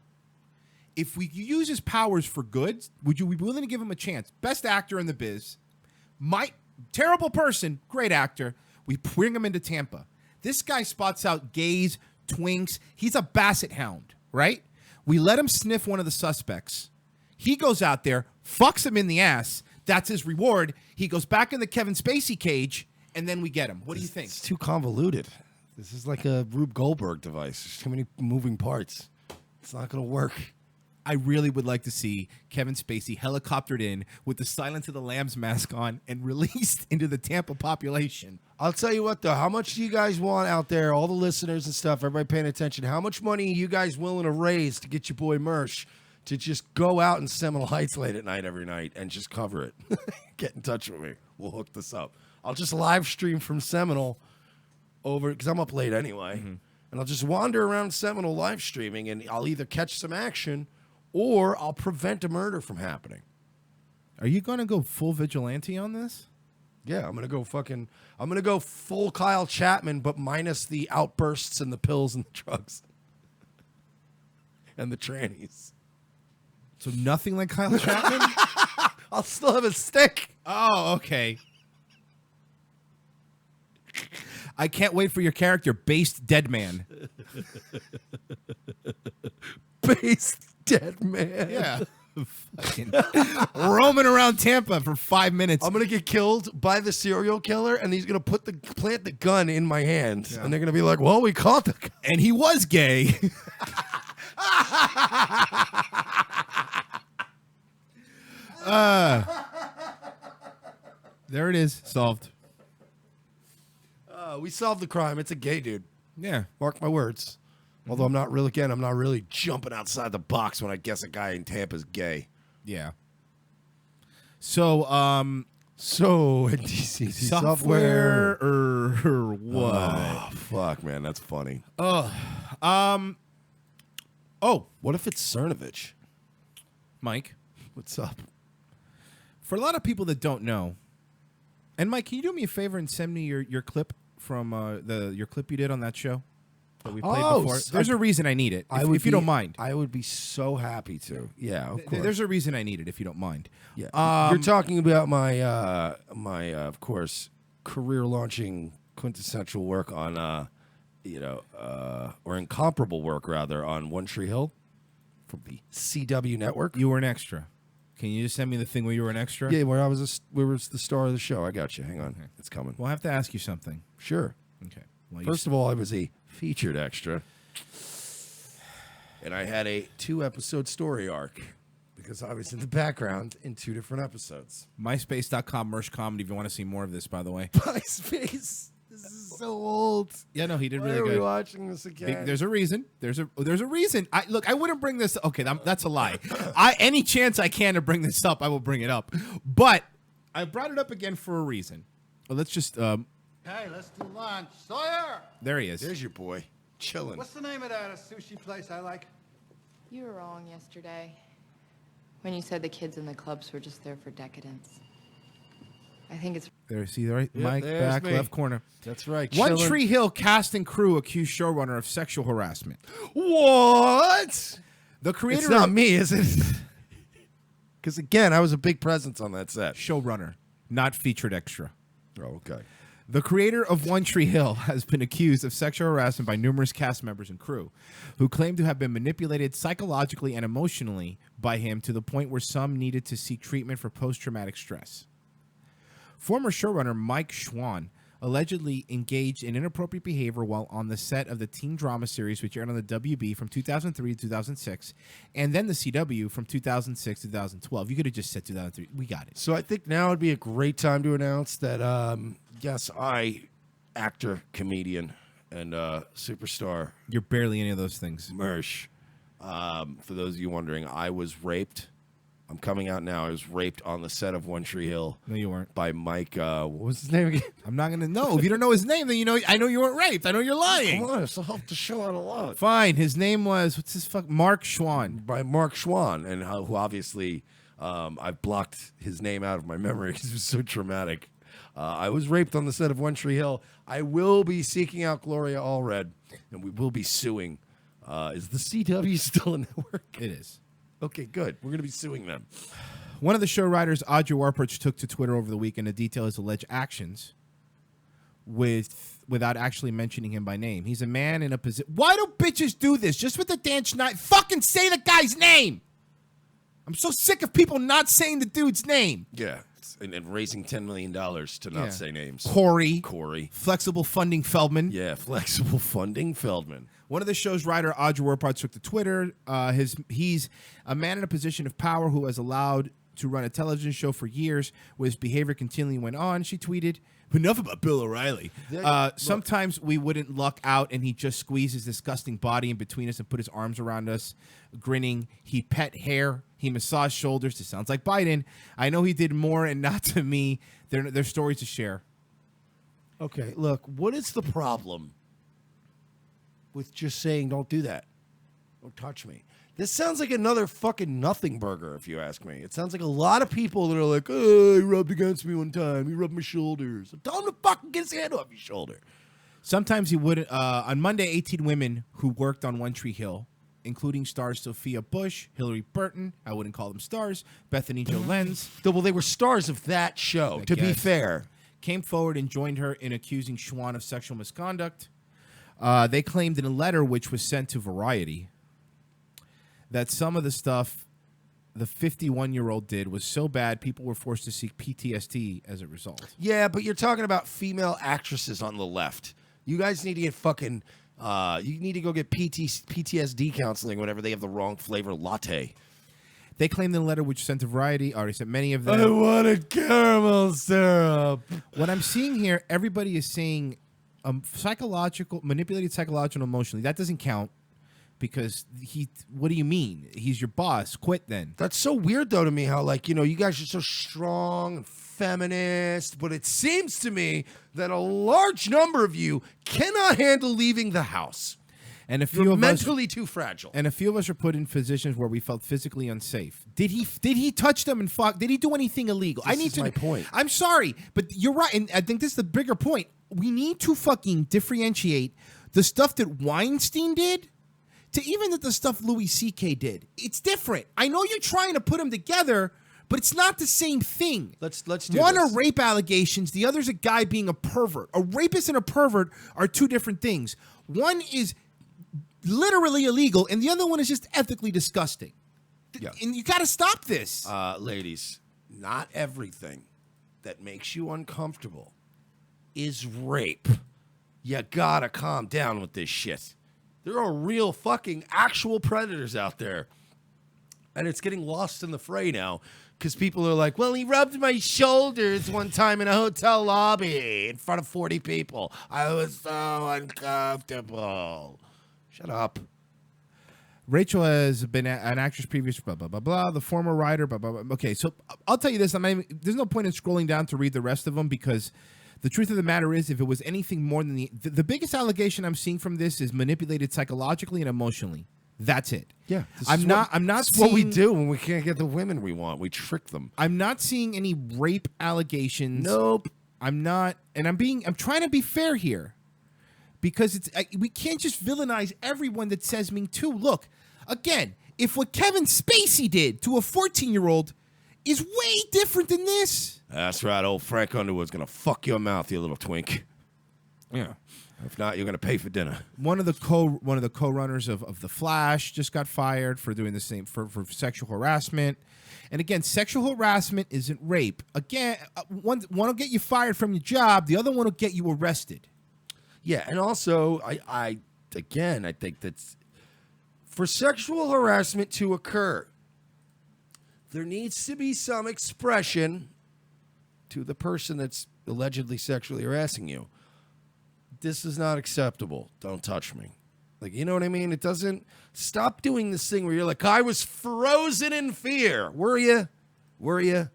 if we use his powers for good, would you be willing to give him a chance? Best actor in the biz. Terrible person, great actor. We bring him into Tampa. This guy spots out gays, twinks. He's a basset hound, right? We let him sniff one of the suspects. He goes out there, fucks him in the ass. That's his reward. He goes back in the Kevin Spacey cage, and then we get him. What do you think? It's too convoluted. This is like a Rube Goldberg device. There's too many moving parts. It's not going to work. I really would like to see Kevin Spacey helicoptered in with the Silence of the Lambs mask on and released into the Tampa population. I'll tell you what, though. How much do you guys want out there, all the listeners and stuff, everybody paying attention, how much money are you guys willing to raise to get your boy Mersh to just go out in Seminole Heights late at night every night and just cover it? Get in touch with me. We'll hook this up. I'll just live stream from Seminole over, because I'm up late anyway, and I'll just wander around Seminole live streaming, and I'll either catch some action or I'll prevent a murder from happening. Are you going to go full vigilante on this? Yeah, I'm going to go full Kyle Chapman, but minus the outbursts and the pills and the drugs. And the trannies. So nothing like Kyle Chapman? I'll still have a stick. Oh, okay. I can't wait for your character, Based Dead Man. Based Dead Man. Yeah. Fucking roaming around Tampa for 5 minutes. I'm gonna get killed by the serial killer, and he's gonna plant the gun in my hand, and they're gonna be like, "Well, we caught the guy." And he was gay. There it is, solved. We solved the crime. It's a gay dude. Yeah, mark my words. Although I'm not really jumping outside the box when I guess a guy in Tampa's gay. Yeah. So, DC software or what? Oh, fuck, man, that's funny. Oh, what if it's Cernovich? Mike, what's up? For a lot of people that don't know, and Mike, can you do me a favor and send me your clip from your clip you did on that show that we played before? There's a reason I need it, if you don't mind. I would be so happy to. Yeah, of course. There's a reason I need it, if you don't mind. Yeah. You're talking about my of course, career-launching quintessential work on or incomparable work rather on One Tree Hill from the CW network. You were an extra. Can you just send me the thing where you were an extra? Yeah, where was the star of the show. I got you. Hang on. Okay. It's coming. We'll have to ask you something. Sure. Okay. Well, First of all, I was a featured extra. And I had a 2-episode story arc because I was in the background in 2 different episodes. MySpace.com Mersh Comedy if you want to see more of this, by the way. MySpace. This is so old. Yeah, no, he did Why really are good. we watching this again? There's a reason. There's a reason. I wouldn't bring this. Okay, that's a lie. Any chance I can to bring this up, I will bring it up. But I brought it up again for a reason. Well, let's just. Hey, let's do lunch. Sawyer! There he is. There's your boy, chilling. What's the name of that sushi place I like? You were wrong yesterday when you said the kids in the clubs were just there for decadence. I think it's... There, see, right? Yep, Mike, there's back, me. left corner. That's right. One chilling. Tree Hill cast and crew accused showrunner of sexual harassment. What? The creator... It's not me, is it? Because, again, I was a big presence on that set. Showrunner, not featured extra. Oh, okay. The creator of One Tree Hill has been accused of sexual harassment by numerous cast members and crew, who claim to have been manipulated psychologically and emotionally by him to the point where some needed to seek treatment for post-traumatic stress. Former showrunner Mike Schwann allegedly engaged in inappropriate behavior while on the set of the teen drama series, which aired on the WB from 2003 to 2006, and then the CW from 2006 to 2012. You could have just said 2003. We got it. So I think now would be a great time to announce that, yes, actor, comedian, and superstar. You're barely any of those things. Mersh. For those of you wondering, I was raped. I'm coming out now. I was raped on the set of One Tree Hill. No, you weren't. By Mike, what was his name again? I'm not going to know. If you don't know his name, then I know you weren't raped. I know you're lying. Come on, it'll help the show out a lot. Fine. His name was, Mark Schwann. By Mark Schwann, and who obviously, I've blocked his name out of my memory because it was so traumatic. I was raped on the set of One Tree Hill. I will be seeking out Gloria Allred, and we will be suing. Is the CW still a network? It is. Okay, good. We're going to be suing them. One of the show writers, Audrey Warpich, took to Twitter over the weekend to detail his alleged actions without actually mentioning him by name. He's a man in a position... Why do bitches do this? Just with the Dan Schneider... Fucking say the guy's name! I'm so sick of people not saying the dude's name. Yeah, and raising $10 million to not say names. Corey. Flexible Funding Feldman. Yeah, Flexible Funding Feldman. One of the show's writer, Audrey Warpich, took to Twitter. He's a man in a position of power who has allowed to run a television show for years, where his behavior continually went on. She tweeted, enough about Bill O'Reilly. Sometimes we wouldn't luck out, and he just squeezed his disgusting body in between us and put his arms around us, grinning. He pet hair. He massaged shoulders. This sounds like Biden. I know he did more, and not to me. They're stories to share. Okay, look, what is the problem with just saying don't do that? Don't touch me. This sounds like another fucking nothing burger, if you ask me. It sounds like a lot of people that are like, oh, he rubbed against me one time. He rubbed my shoulders. Tell him to fucking get his hand off your shoulder. Sometimes he wouldn't. On Monday, 18 women who worked on One Tree Hill, including stars Sophia Bush, Hillary Burton, I wouldn't call them stars, Bethany Joe Lenz. Well, they were stars of that show, to be fair. Came forward and joined her in accusing Schwann of sexual misconduct. They claimed in a letter which was sent to Variety that some of the stuff the 51-year-old did was so bad people were forced to seek PTSD as a result. Yeah, but you're talking about female actresses on the left. You guys need to get fucking... you need to go get PTSD counseling whenever they have the wrong flavor latte. They claimed in a letter which was sent to Variety, already sent many of them. I wanted caramel syrup. What I'm seeing here, everybody is saying manipulated psychological, emotionally. That doesn't count because what do you mean? He's your boss. Quit then. That's so weird, though, to me, how, like, you know, you guys are so strong and feminist, but it seems to me that a large number of you cannot handle leaving the house. And a few You're of mentally us, too fragile. And a few of us are put in positions where we felt physically unsafe. Did he touch them and fuck? Did he do anything illegal? This is my point. I'm sorry, but you're right, and I think this is the bigger point. We need to fucking differentiate the stuff that Weinstein did to even the stuff Louis C.K. did. It's different. I know you're trying to put them together, but it's not the same thing. Let's do One this. are rape allegations. The other's a guy being a pervert. A rapist and a pervert are two different things. One is literally illegal, and the other one is just ethically disgusting. Yeah. And you got to stop this. Ladies, not everything that makes you uncomfortable is rape. You gotta calm down with this shit. There are real fucking actual predators out there. And it's getting lost in the fray now because people are like, well, he rubbed my shoulders one time in a hotel lobby in front of 40 people. I was so uncomfortable. Shut up. Rachel has been an actress previous, blah, blah, blah, blah. The former writer, blah, blah, blah. Okay, so I'll tell you this. There's no point in scrolling down to read the rest of them because the truth of the matter is if it was anything more than the biggest allegation I'm seeing from this is manipulated psychologically and emotionally. That's it. Yeah. I'm not That's seeing, what we do when we can't get the women we want. We trick them. I'm not seeing any rape allegations. Nope. I'm not, and I'm trying to be fair here. Because we can't just villainize everyone that says Me Too. Look, again, if what Kevin Spacey did to a 14-year-old is way different than this. That's right. Old Frank Underwood's going to fuck your mouth, you little twink. Yeah. If not, you're going to pay for dinner. One of the co-runners of The Flash just got fired for doing the same for sexual harassment. And again, sexual harassment isn't rape. Again, one will get you fired from your job. The other one will get you arrested. Yeah, and also, I think that's for sexual harassment to occur, there needs to be some expression to the person that's allegedly sexually harassing you. This is not acceptable. Don't touch me. Like, you know what I mean? It doesn't stop doing this thing where you're like, I was frozen in fear. Were you? Were you?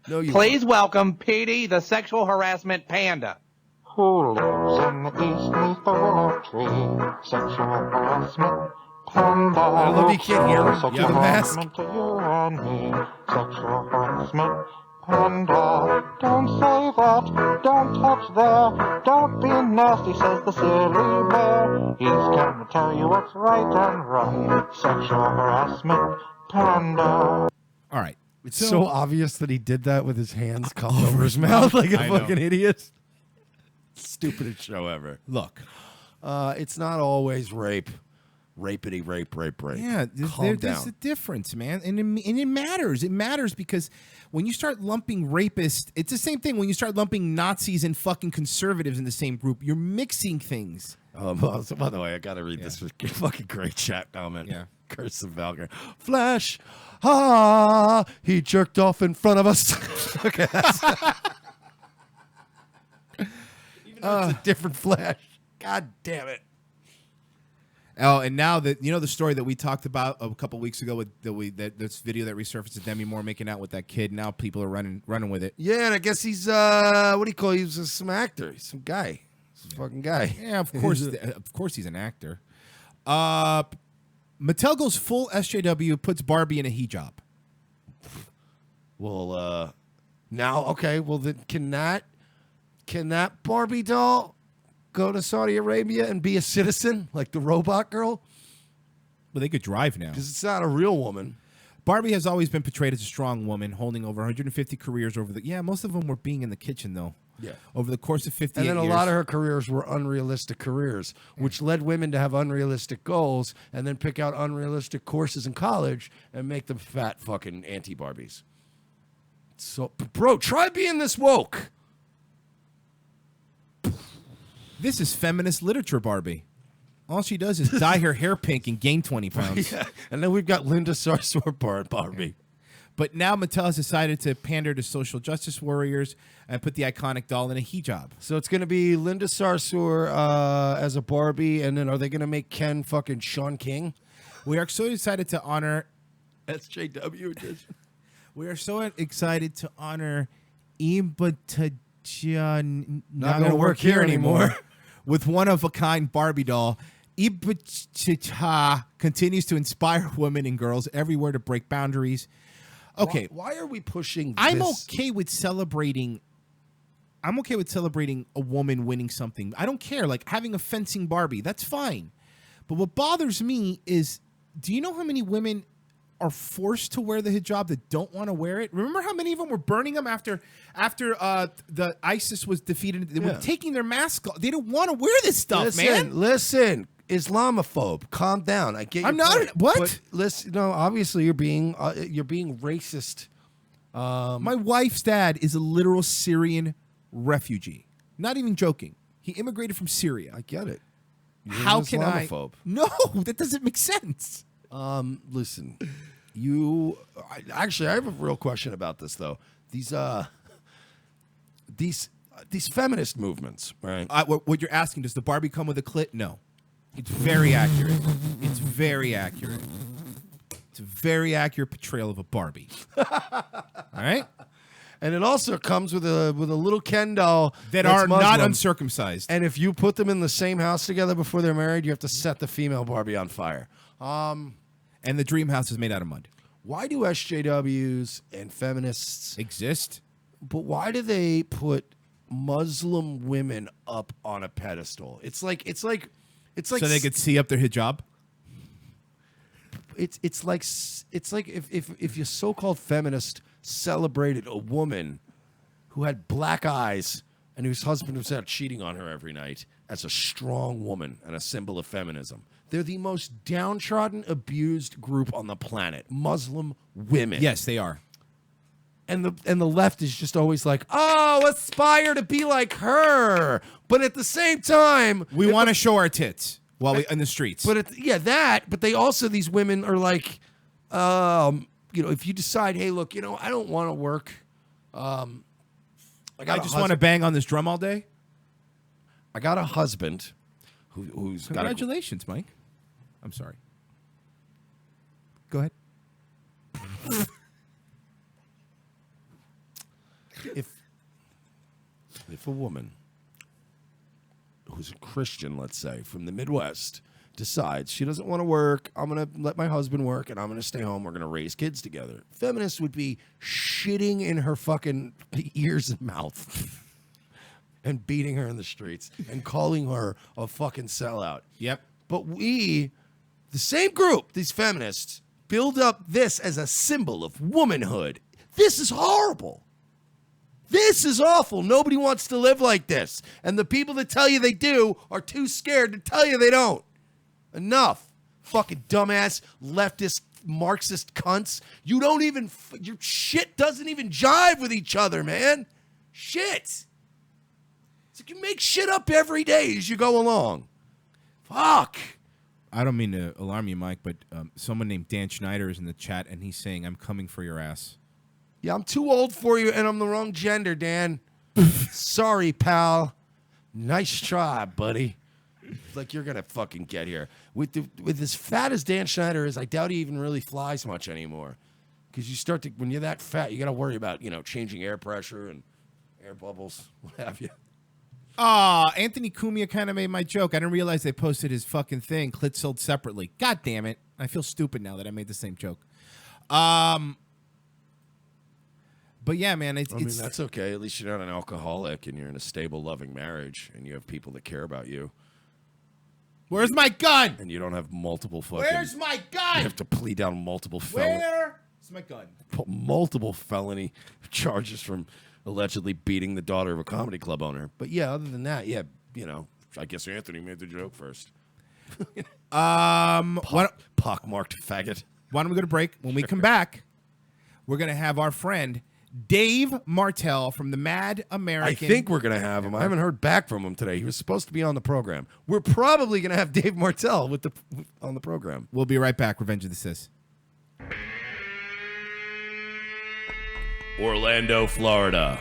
No, you. Please welcome Petey, the sexual harassment panda. Who lives in the east neath the willow tree? Sexual harassment panda. I love you can't hear him. Sexual You have a mask. harassment to you and me. Sexual harassment panda. Don't say that. Don't touch there. Don't be nasty, says the silly bear. He's gonna tell you what's right and wrong. Sexual harassment panda. All right. It's so obvious that he did that with his hands cupped over his mouth like a fucking idiot. Stupidest show ever. Look, it's not always rape. Rapity, rape. Yeah, there's a difference, man. And it matters. It matters because when you start lumping rapists, it's the same thing when you start lumping Nazis and fucking conservatives in the same group. You're mixing things. So by the way, I got to read this fucking great chat comment. Yeah. Curse of Valkyrie. Flash. He jerked off in front of us. Okay. Even though it's a different Flash. God damn it. Oh, and now that you know the story that we talked about a couple weeks ago with this video that resurfaced of Demi Moore making out with that kid. Now people are running with it. Yeah, and I guess he's what do you call? He's some actor. He's some guy. He's a fucking guy. Yeah, of course. Of course, he's an actor. Mattel goes full SJW, puts Barbie in a hijab. Well, now okay. Well, then can that Barbie doll go to Saudi Arabia and be a citizen like the robot girl? Well, they could drive now. Because it's not a real woman. Barbie has always been portrayed as a strong woman, holding over 150 careers over the... Yeah, most of them were being in the kitchen, though. Yeah. Over the course of 58 years. And then years. A lot of her careers were unrealistic careers, which led women to have unrealistic goals and then pick out unrealistic courses in college and make them fat fucking anti-Barbies. So, bro, try being this woke. This is feminist literature, Barbie. All she does is dye her hair pink and gain 20 pounds. Yeah. And then we've got Linda Sarsour Barbie. But now Mattel has decided to pander to social justice warriors and put the iconic doll in a hijab. So it's going to be Linda Sarsour as a Barbie, and then are they going to make Ken fucking Sean King? We are so excited to honor... SJW edition. We are so excited to honor Ibatajan... Not going to work here anymore. With one-of-a-kind Barbie doll. Ibataja continues to inspire women and girls everywhere to break boundaries. Okay. Why are we pushing I'm this? okay with celebrating a woman winning something. I don't care. Like having a fencing Barbie, that's fine. But what bothers me is, do you know how many women are forced to wear the hijab that don't want to wear it. Remember how many of them were burning them after the ISIS was defeated? They were taking their mask off. They don't want to wear this stuff, man. Listen, Islamophobe, calm down. I get. I'm not. What? But listen, no. Obviously, you're being racist. My wife's dad is a literal Syrian refugee. Not even joking. He immigrated from Syria. I get it. How can I? Islamophobe. No, that doesn't make sense. Listen, I have a real question about this though. These feminist movements, right? What you're asking, does the Barbie come with a clit? No. It's very accurate. It's very accurate. It's a very accurate portrayal of a Barbie. All right? And it also comes with a little Ken doll that that's are not Muslim. uncircumcised. And if you put them in the same house together before they're married, you have to set the female Barbie on fire. And the dream house is made out of mud. Why do SJWs and feminists exist? But why do they put Muslim women up on a pedestal? It's like so they could see up their hijab. It's like if your so-called feminist celebrated a woman who had black eyes and whose husband was out cheating on her every night as a strong woman and a symbol of feminism. They're the most downtrodden, abused group on the planet. Muslim women. Yes, they are. And the left is just always like, oh, aspire to be like her. But at the same time, we want to show our tits while we in the streets. But but they also, these women are like, if you decide, hey, look, I don't want to work. I just want to bang on this drum all day. I got a husband who's congratulations, Mike. I'm sorry. Go ahead. If a woman who's a Christian, let's say, from the Midwest, decides she doesn't want to work, I'm going to let my husband work, and I'm going to stay home, we're going to raise kids together. Feminists would be shitting in her fucking ears and mouth and beating her in the streets and calling her a fucking sellout. Yep. But the same group, these feminists, build up this as a symbol of womanhood. This is horrible. This is awful. Nobody wants to live like this. And the people that tell you they do are too scared to tell you they don't. Enough. Fucking dumbass, leftist, Marxist cunts. Your shit doesn't even jive with each other, man. Shit. It's like you make shit up every day as you go along. Fuck. I don't mean to alarm you, Mike, but someone named Dan Schneider is in the chat, and he's saying, I'm coming for your ass. Yeah, I'm too old for you, and I'm the wrong gender, Dan. Sorry, pal. Nice try, buddy. Like, you're going to fucking get here. With as fat as Dan Schneider is, I doubt he even really flies much anymore. Because when you're that fat, you got to worry about, changing air pressure and air bubbles, what have you. Anthony Cumia kind of made my joke. I didn't realize they posted his fucking thing. Clit sold separately. God damn it. I feel stupid now that I made the same joke. But yeah, man, I mean, that's okay. At least you're not an alcoholic and you're in a stable, loving marriage and you have people that care about you. Where's my gun? And you don't have multiple fucking... Where's my gun? You have to plead down multiple Where's my gun? Multiple felony charges from allegedly beating the daughter of a comedy club owner. But yeah, other than that, yeah, I guess Anthony made the joke first. Pockmarked faggot. Why don't we go to break? When we come back, we're going to have our friend Dave Martel from the Mad American. I think we're going to have him. I haven't heard back from him today. He was supposed to be on the program. We're probably going to have Dave Martel on the program. We'll be right back. Revenge of the Sis. Orlando, Florida,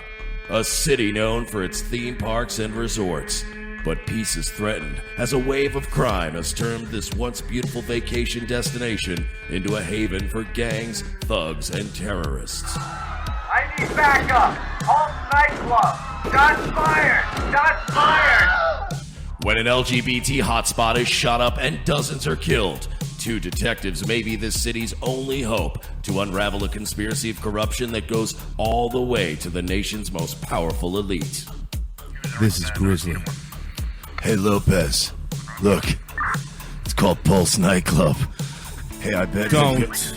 a city known for its theme parks and resorts. But peace is threatened as a wave of crime has turned this once beautiful vacation destination into a haven for gangs, thugs, and terrorists. I need backup! Pulse nightclub! Shots fired! Shots fired! When an LGBT hotspot is shot up and dozens are killed, two detectives may be this city's only hope to unravel a conspiracy of corruption that goes all the way to the nation's most powerful elite. This is Grizzly. Hey, Lopez. Look, it's called Pulse Nightclub. Hey, I bet... Don't.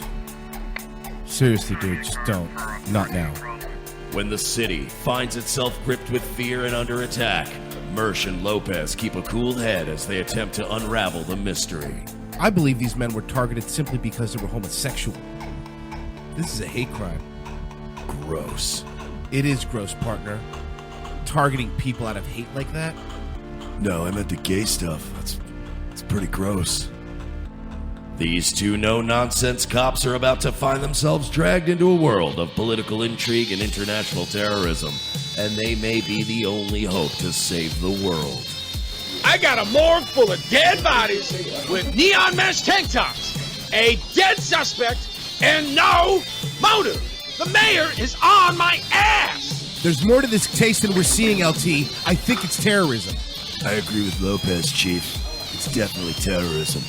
Seriously, dude, just don't. Not now. When the city finds itself gripped with fear and under attack, Mersch and Lopez keep a cool head as they attempt to unravel the mystery. I believe these men were targeted simply because they were homosexual. This is a hate crime. Gross. It is gross, partner. Targeting people out of hate like that? No, I meant the gay stuff. It's pretty gross. These two no-nonsense cops are about to find themselves dragged into a world of political intrigue and international terrorism, and they may be the only hope to save the world. I got a morgue full of dead bodies with neon mesh tank tops, a dead suspect, and no motive. The mayor is on my ass. There's more to this case than we're seeing, LT. I think it's terrorism. I agree with Lopez, Chief. It's definitely terrorism.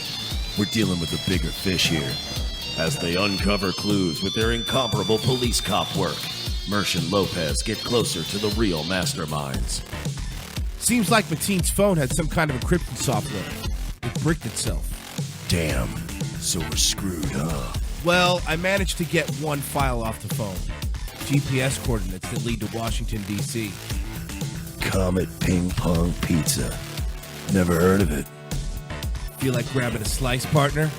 We're dealing with a bigger fish here. As they uncover clues with their incomparable police cop work, Mersch and Lopez get closer to the real masterminds. Seems like Mateen's phone had some kind of encryption software. It bricked itself. Damn. So we're screwed, huh? Well, I managed to get one file off the phone. GPS coordinates that lead to Washington, D.C. Comet Ping Pong Pizza. Never heard of it. Feel like grabbing a slice, partner?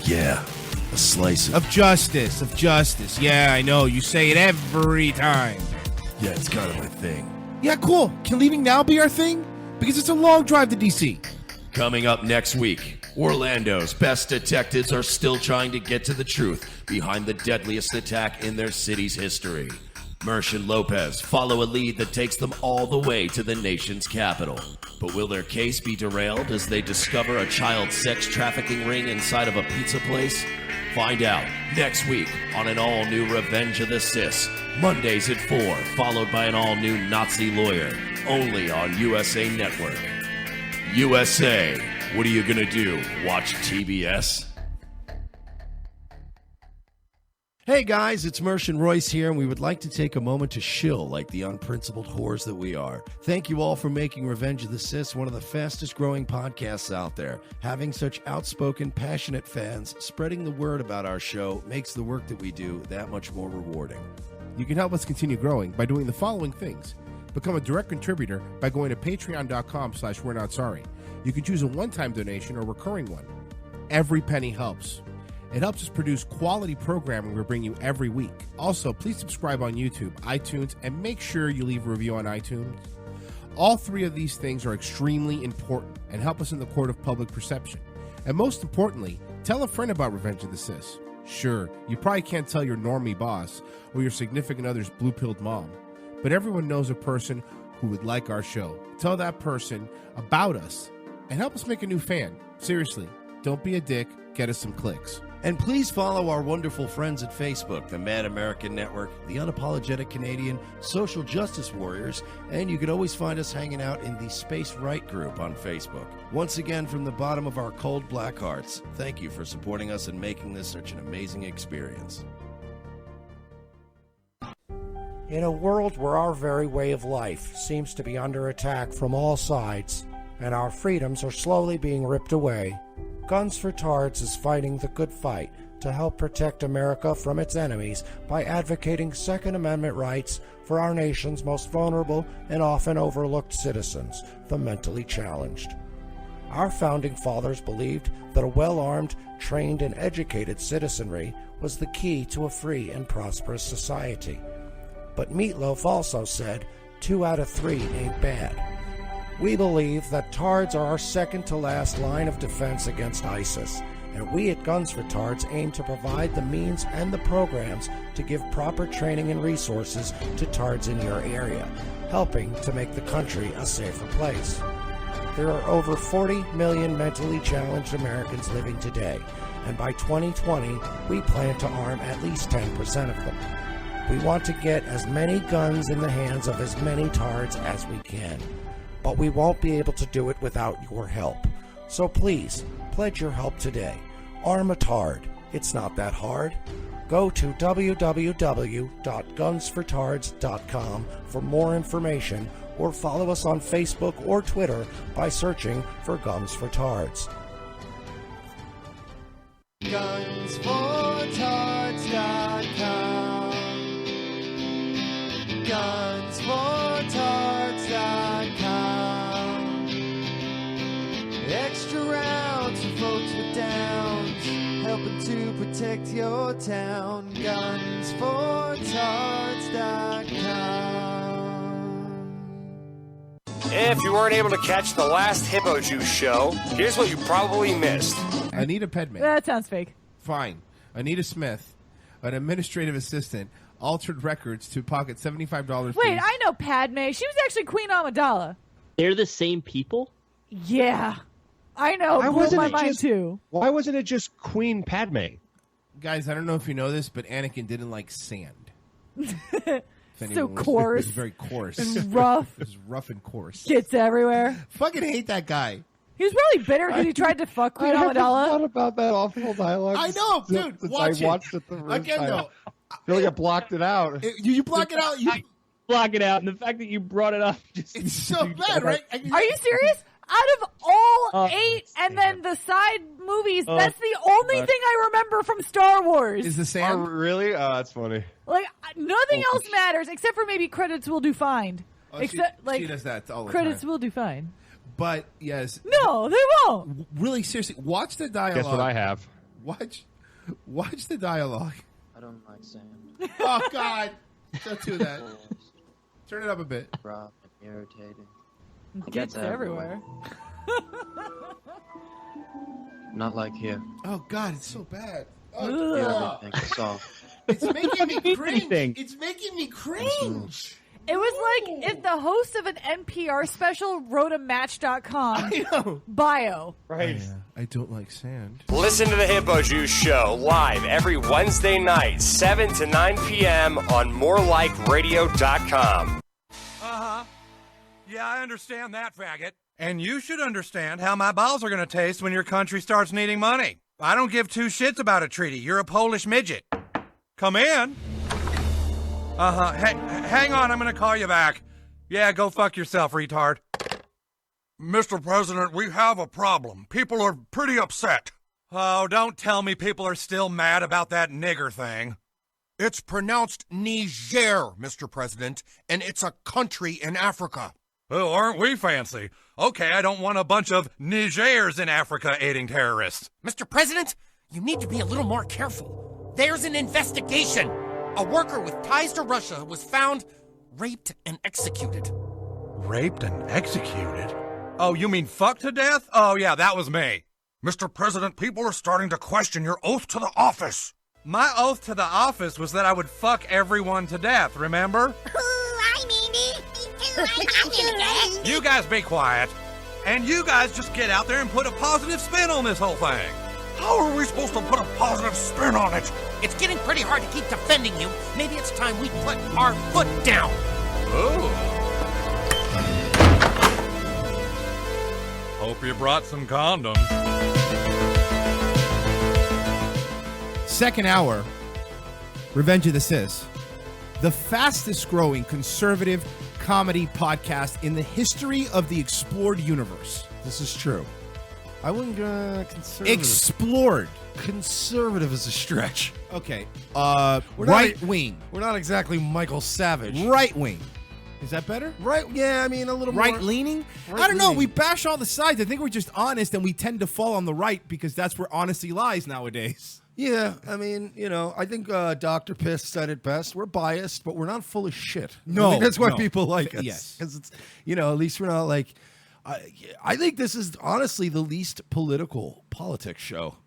Yeah, a slice of justice. Yeah, I know. You say it every time. Yeah, it's kind of my thing. Yeah, cool. Can leaving now be our thing? Because it's a long drive to D.C. Coming up next week, Orlando's best detectives are still trying to get to the truth behind the deadliest attack in their city's history. Mersch and Lopez follow a lead that takes them all the way to the nation's capital. But will their case be derailed as they discover a child sex trafficking ring inside of a pizza place? Find out next week on an all-new Revenge of the Sis, Mondays at 4, followed by an all-new Nazi lawyer, only on USA Network. USA, what are you gonna do? Watch TBS? Hey guys, it's Mersch and Royce here, and we would like to take a moment to shill like the unprincipled whores that we are. Thank you all for making Revenge of the Sis one of the fastest growing podcasts out there. Having such outspoken, passionate fans spreading the word about our show makes the work that we do that much more rewarding. You can help us continue growing by doing the following things. Become a direct contributor by going to patreon.com/we're-not-sorry. You can choose a one-time donation or recurring one. Every penny helps. It helps us produce quality programming we bring you every week. Also, please subscribe on YouTube, iTunes, and make sure you leave a review on iTunes. All three of these things are extremely important and help us in the court of public perception. And most importantly, tell a friend about Revenge of the Sis. Sure, you probably can't tell your normie boss or your significant other's blue-pilled mom, but everyone knows a person who would like our show. Tell that person about us and help us make a new fan. Seriously, don't be a dick. Get us some clicks. And please follow our wonderful friends at Facebook, the Mad American Network, the Unapologetic Canadian, Social Justice Warriors, and you can always find us hanging out in the Space Right group on Facebook. Once again, from the bottom of our cold black hearts, thank you for supporting us and making this such an amazing experience. In a world where our very way of life seems to be under attack from all sides, and our freedoms are slowly being ripped away, Guns for Tards is fighting the good fight to help protect America from its enemies by advocating Second Amendment rights for our nation's most vulnerable and often overlooked citizens, the mentally challenged. Our founding fathers believed that a well-armed, trained, and educated citizenry was the key to a free and prosperous society. But Meatloaf also said, 2 out of 3 ain't bad. We believe that Tards are our second-to-last line of defense against ISIS, and we at Guns for Tards aim to provide the means and the programs to give proper training and resources to Tards in your area, helping to make the country a safer place. There are over 40 million mentally challenged Americans living today, and by 2020, we plan to arm at least 10% of them. We want to get as many guns in the hands of as many Tards as we can. But we won't be able to do it without your help. So please, pledge your help today. Arm a Tard. It's not that hard. Go to www.gunsfortards.com for more information, or follow us on Facebook or Twitter by searching for Guns for Tards. Gunsfortards.com Gunsfortarts.com. Extra rounds for folks with downs, helping to protect your town. Gunsfortarts.com. If you weren't able to catch the last Hippo Juice show, here's what you probably missed. Anita Pedman. That sounds fake. Fine. Anita Smith, an administrative assistant, altered records to pocket $75. Wait, I know Padme. She was actually Queen Amidala. They're the same people? Yeah. I know. Why Blew wasn't my it mind just- too. Why wasn't it just Queen Padme? Guys, I don't know if you know this, but Anakin didn't like sand. If So anyone was- coarse. It was very coarse. And rough. It was rough and coarse. Gets everywhere. Fucking hate that guy. He was probably bitter because he tried to fuck Queen I haven't Amidala. thought about that awful dialogue. I know, dude. Since Watch I watched it the first Again, time. though. I feel like I blocked it out. You block it out. You block it out, and the fact that you brought it up just it's so bad, right? Are you serious? Out of all 8 and then the side movies, that's the only thing I remember from Star Wars. Is the Oh, sand? really? Oh, that's funny. Like, nothing else matters except for maybe credits will do fine. Oh, Except, she does that all the credits time. will do fine. But yes, No, they won't. really seriously, watch the dialogue. Guess what I have? Watch the dialogue. I don't like sand. Oh God! Don't do that. Turn it up a bit. Rough and irritating. It gets everywhere. Not like here. Oh God, it's so bad. Ugh. Oh, Everything is soft. it's making me cringe. Anything. It's making me cringe. It was like if the host of an NPR special wrote a Match.com bio. Right. I don't like sand. Listen to the Hippo Juice show live every Wednesday night, 7 to 9 p.m. on morelikeradio.com. Uh-huh. Yeah, I understand that, faggot. And you should understand how my balls are going to taste when your country starts needing money. I don't give two shits about a treaty. You're a Polish midget. Come in. Uh-huh. Hang on, I'm going to call you back. Yeah, go fuck yourself, retard. Mr. President, we have a problem. People are pretty upset. Oh, don't tell me people are still mad about that nigger thing. It's pronounced Niger, Mr. President, and it's a country in Africa. Oh, aren't we fancy? Okay, I don't want a bunch of Nigers in Africa aiding terrorists. Mr. President, you need to be a little more careful. There's an investigation. A worker with ties to Russia was found raped and executed. Raped and executed? Oh, you mean fucked to death? Oh, yeah, that was me. Mr. President, people are starting to question your oath to the office. My oath to the office was that I would fuck everyone to death, remember? I mean it. You guys be quiet. And you guys just get out there and put a positive spin on this whole thing. How are we supposed to put a positive spin on it? It's getting pretty hard to keep defending you. Maybe it's time we put our foot down. Oh. Hope you brought some condoms. Second hour, Revenge of the Sis, the fastest growing conservative comedy podcast in the history of the explored universe. This is true. I wouldn't conservative. Explored. Conservative is a stretch. Okay. We're Right not, wing. We're not exactly Michael Savage. Right wing. Is that better? Right. Yeah, I mean a little right more leaning. right I don't know. leaning. We bash all the sides. I think we're just honest, and we tend to fall on the right because that's where honesty lies nowadays. Yeah, I mean, I think Dr. Piss said it best. We're biased, but we're not full of shit. No, I think that's why no. people like us. Yes. Because it's, at least we're not like, I think this is honestly the least politics show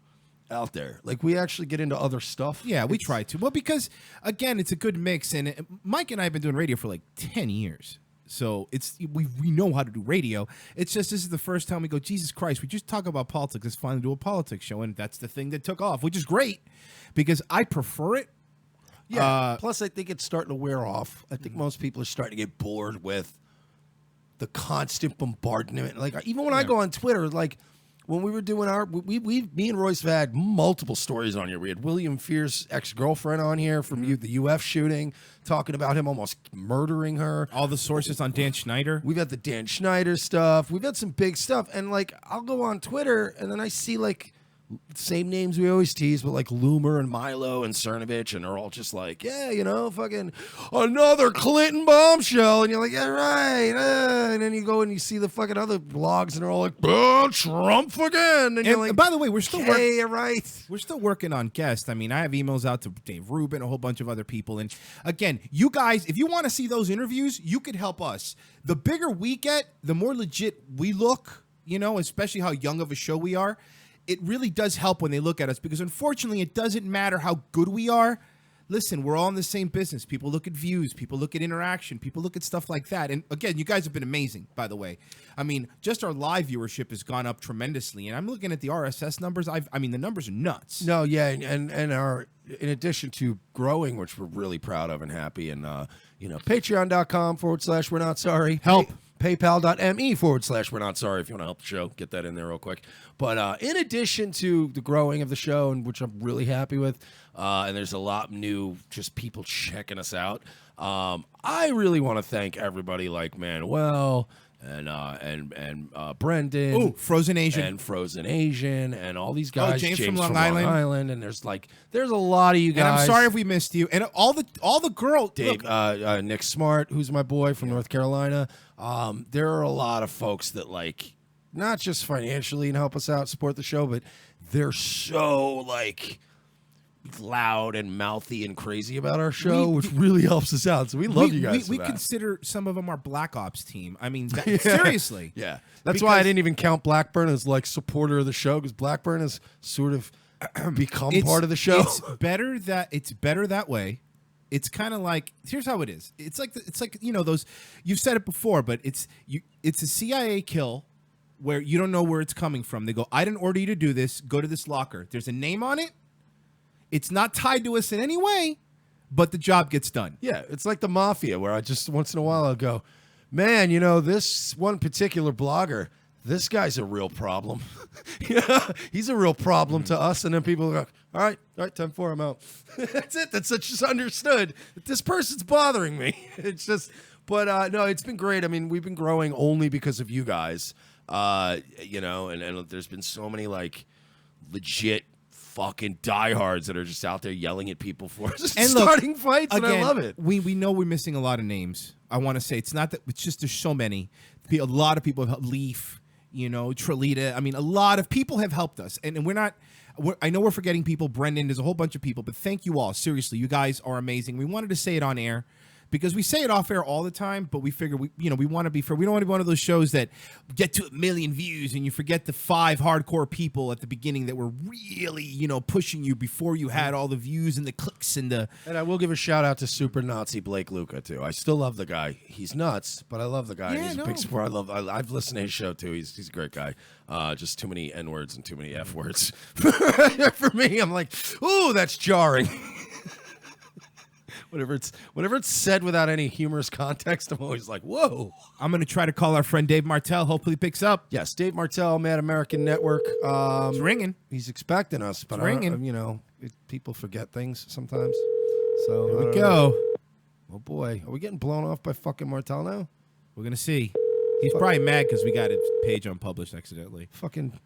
out there. Like, we actually get into other stuff. Yeah, we try to. Well, because, again, it's a good mix. And Mike and I have been doing radio for like 10 years. So we know how to do radio. It's just this is the first time we go, Jesus Christ, we just talk about politics. Let's finally do a politics show. And that's the thing that took off, which is great because I prefer it. Yeah. Plus, I think it's starting to wear off. I think most people are starting to get bored with the constant bombardment. Like, even when I go on Twitter, like, when we were doing me and Royce have had multiple stories on here. We had William Fear's ex-girlfriend on here from the UF shooting, talking about him almost murdering her. All the sources on Dan Schneider. We've had the Dan Schneider stuff. We've had some big stuff. And, like, I'll go on Twitter, and then I see, like, same names we always tease, but like Loomer and Milo and Cernovich, and they're all just like, yeah, you know, fucking another Clinton bombshell, and you're like, yeah, right, and then you go and you see the fucking other blogs, and they're all like, oh, Trump again, and you're like, by the way, we're still hey, right. We're still working on guests. I mean, I have emails out to Dave Rubin, a whole bunch of other people, and again, you guys, if you want to see those interviews, you could help us. The bigger we get, the more legit we look, you know, especially how young of a show we are. It really does help when they look at us, because unfortunately it doesn't matter how good we are. Listen, we're all in the same business. People look at views, people look at interaction, people look at stuff like that. And again, you guys have been amazing, by the way. I mean, just our live viewership has gone up tremendously, and I'm looking at the RSS numbers. I mean, the numbers are nuts. No, yeah, and our, in addition to growing, which we're really proud of and happy, and you know, patreon.com/we're not sorry. Help. PayPal.me/we're not sorry if you want to help the show. Get that in there real quick. But in addition to the growing of the show, and which I'm really happy with, and there's a lot new just people checking us out. I really want to thank everybody like Manuel and Brendan. Ooh, Frozen Asian. And Frozen Asian and all these guys. James from Long Island. And there's a lot of you guys. And I'm sorry if we missed you. And all the girls. Dave, Nick Smart, who's my boy from North Carolina. There are a lot of folks that like not just financially and help us out, support the show, but they're so like loud and mouthy and crazy about our show, which really helps us out. So we love you guys. We consider some of them our Black Ops team. I mean, seriously. Yeah. That's why I didn't even count Blackburn as like supporter of the show, because Blackburn has sort of become part of the show. It's better that way. It's kind of like, here's how it is. It's like you know, those, you've said it before, but it's a CIA kill where you don't know where it's coming from. They go, I didn't order you to do this. Go to this locker. There's a name on it. It's not tied to us in any way, but the job gets done. Yeah, it's like the mafia, where I just once in a while I'll go, man, you know, this one particular blogger, this guy's a real problem. Yeah, he's a real problem to us. And then people go, all right, 10-4, I'm out. That's it. That's just understood. This person's bothering me. It's just, but no, it's been great. I mean, we've been growing only because of you guys, you know, and there's been so many like legit fucking diehards that are just out there yelling at people for us, and starting fights, again, and I love it. We know we're missing a lot of names. I want to say it's not that, it's just there's so many. A lot of people have Leaf, you know, Trelita. I mean, a lot of people have helped us, and I know we're forgetting people. Brendan, there's a whole bunch of people, but thank you all. Seriously, you guys are amazing. We wanted to say it on air, because we say it off air all the time, but we figure we want to be fair. We don't want to be one of those shows that get to 1 million views and you forget the 5 hardcore people at the beginning that were really, you know, pushing you before you had all the views and the clicks and the. And I will give a shout out to super Nazi Blake Luca too. I still love the guy. He's nuts, but I love the guy. Yeah, He's a big support. I've listened to his show too. He's a great guy. Just too many N words and too many F words for me. I'm like, ooh, that's jarring. Whenever it's said without any humorous context, I'm always like, whoa. I'm going to try to call our friend Dave Martel. Hopefully he picks up. Yes, Dave Martel, Mad American Network. It's ringing. He's expecting us, but it's ringing. You know, people forget things sometimes. So here we go. Oh boy, are we getting blown off by fucking Martel now? We're gonna see. He's probably mad because we got his page unpublished accidentally. Fucking,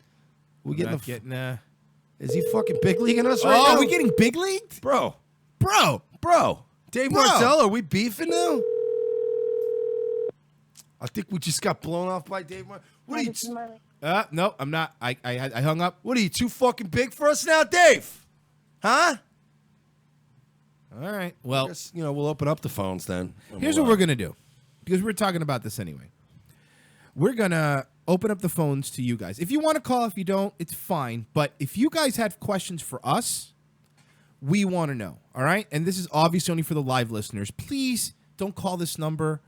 getting. Is he fucking big leaguing us right now? Oh, are we getting big leagued, bro? Dave Bro. Martel, are we beefing now? I think we just got blown off by Dave Martel. What are you? No, I'm not. I hung up. What are you, too fucking big for us now, Dave? Huh? All right. Well, I guess, you know, we'll open up the phones then. Here's what we're gonna do, because we're talking about this anyway. We're gonna open up the phones to you guys. If you want to call, if you don't, it's fine. But if you guys have questions for us, we want to know, all right? And this is obviously only for the live listeners. Please don't call this number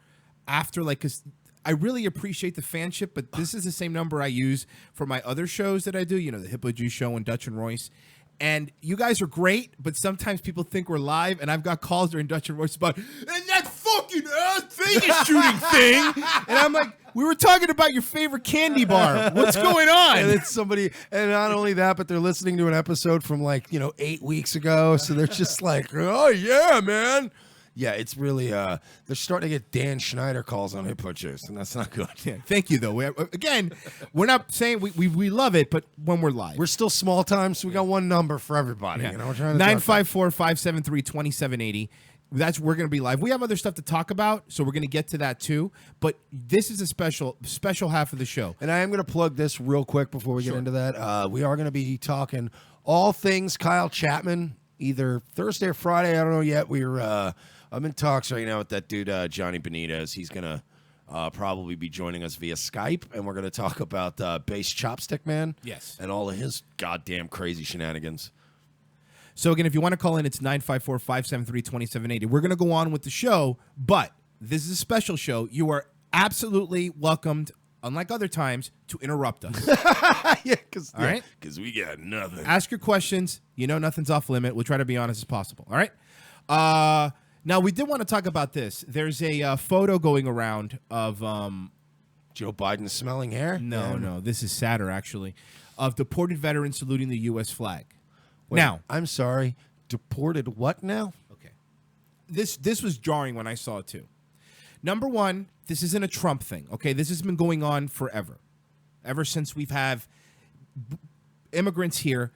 after, like, because I really appreciate the fanship, but this is the same number I use for my other shows that I do, you know, the Hippo Juice Show and Dutch and Royce. And you guys are great, but sometimes people think we're live, and I've got calls during Dutch and Royce about, and that fucking Vegas shooting thing. And I'm like, we were talking about your favorite candy bar. What's going on? And it's somebody, and not only that, but they're listening to an episode from 8 weeks ago. So they're just like, oh yeah, man. Yeah, it's really they're starting to get Dan Schneider calls on hip hop shows, and that's not good. Yeah, thank you, though. We're not saying we love it, but when we're live. We're still small time, so we got one number for everybody. Yeah. You know, we're trying to 954-573-2780. We're going to be live. We have other stuff to talk about, so we're going to get to that too. But this is a special half of the show. And I am going to plug this real quick before we get into that. We are going to be talking all things Kyle Chapman, either Thursday or Friday. I don't know yet. I'm in talks right now with that dude, Johnny Benitez. He's going to probably be joining us via Skype, and we're going to talk about Bass Chopstick Man. Yes. And all of his goddamn crazy shenanigans. So, again, if you want to call in, it's 954-573-2780. We're going to go on with the show, but this is a special show. You are absolutely welcomed, unlike other times, to interrupt us. Because right? We got nothing. Ask your questions. You know nothing's off limit. We'll try to be honest as possible. All right? Now, we did want to talk about this. There's a photo going around of... Joe Biden smelling hair? No. This is sadder, actually. Of deported veterans saluting the U.S. flag. Wait, now, I'm sorry. Deported what now? Okay. This was jarring when I saw it too. Number one, this isn't a Trump thing. Okay, this has been going on forever, ever since we've had immigrants here.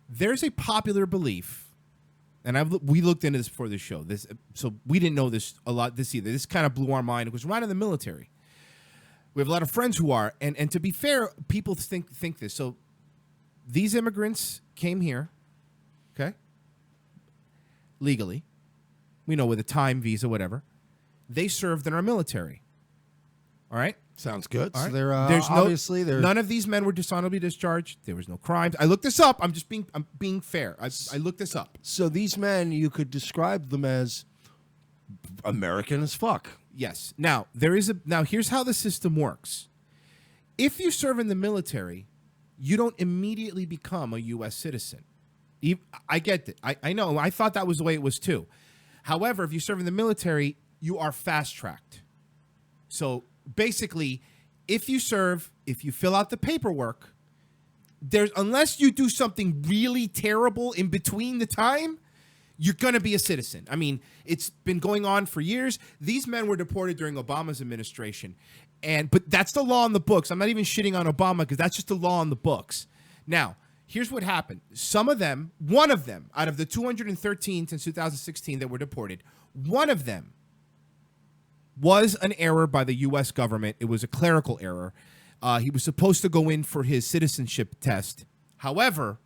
There's a popular belief, and we looked into this before the show. So we didn't know this a lot this either. This kind of blew our mind. It was right in the military. We have a lot of friends who are, and to be fair, people think this. So these immigrants came here. Okay. Legally. We know with a time visa, whatever. They served in our military. All right? Sounds good. All So right? they're There's obviously they're none of these men were dishonorably discharged. There was no crimes. I looked this up. I'm being fair. I looked this up. So these men, you could describe them as American as fuck. Yes. Now, here's how the system works. If you serve in the military, you don't immediately become a U.S. citizen. I get it. I know. I thought that was the way it was too. However, if you serve in the military, you are fast-tracked. So basically, if you fill out the paperwork, unless you do something really terrible in between the time, you're going to be a citizen. I mean, it's been going on for years. These men were deported during Obama's administration. But that's the law in the books. I'm not even shitting on Obama because that's just the law in the books. Now, here's what happened. One of them, out of the 213 since 2016 that were deported, one of them was an error by the U.S. government. It was a clerical error. He was supposed to go in for his citizenship test. However,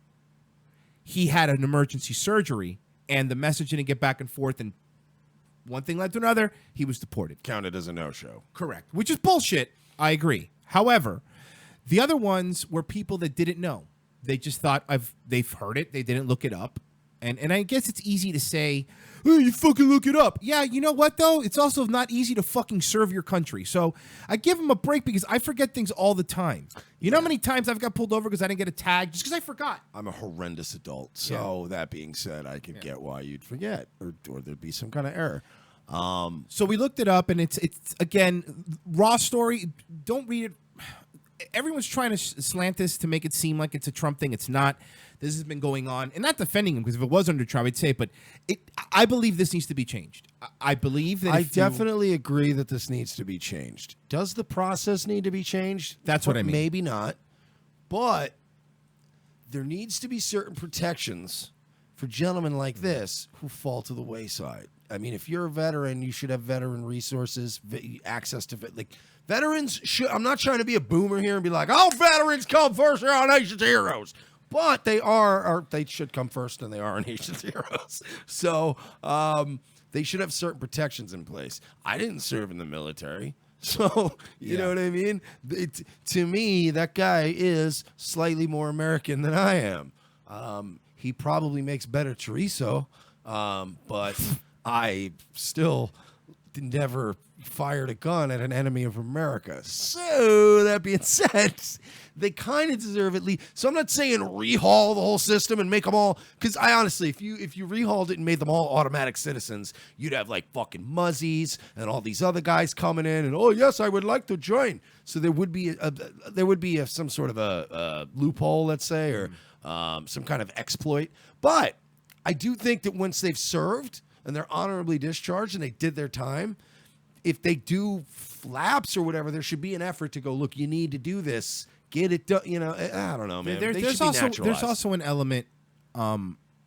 he had an emergency surgery, and the message didn't get back and forth, and one thing led to another. He was deported. Counted as a no-show. Correct. Which is bullshit. I agree. However, the other ones were people that didn't know. They just thought they've heard it. They didn't look it up. And I guess it's easy to say, hey, you fucking look it up. Yeah, you know what, though? It's also not easy to fucking serve your country. So I give them a break because I forget things all the time. You know how many times I've got pulled over because I didn't get a tag just because I forgot? I'm a horrendous adult. So that being said, I could get why you'd forget or there'd be some kind of error. So we looked it up, and it's again, raw story. Don't read it. Everyone's trying to slant this to make it seem like it's a Trump thing. It's not. This has been going on, and not defending him because if it was under Trump, I'd say it. But I believe this needs to be changed. I believe that. I definitely agree that this needs to be changed. Does the process need to be changed? That's what I mean. Maybe not, but there needs to be certain protections for gentlemen like this who fall to the wayside. I mean, if you're a veteran, you should have veteran resources, access to veterans. I'm not trying to be a boomer here and be like, "Oh, veterans come first; they're our nation's heroes." But they they should come first, and they are our nation's heroes. So they should have certain protections in place. I didn't serve in the military, so you know what I mean. To me, that guy is slightly more American than I am. He probably makes better chorizo, but I still never fired a gun at an enemy of America. So that being said, they kind of deserve at least. So I'm not saying rehaul the whole system and make them all, because I honestly, if you rehauled it and made them all automatic citizens, you'd have like fucking Muzzies and all these other guys coming in and, oh yes, I would like to join. So there would be some sort of a loophole, let's say, or some kind of exploit. But I do think that once they've served and they're honorably discharged and they did their time, if they do flaps or whatever, there should be an effort to go, look, you need to do this. Get it done. You know, I don't know, man. They There's should be also naturalized. there's also an element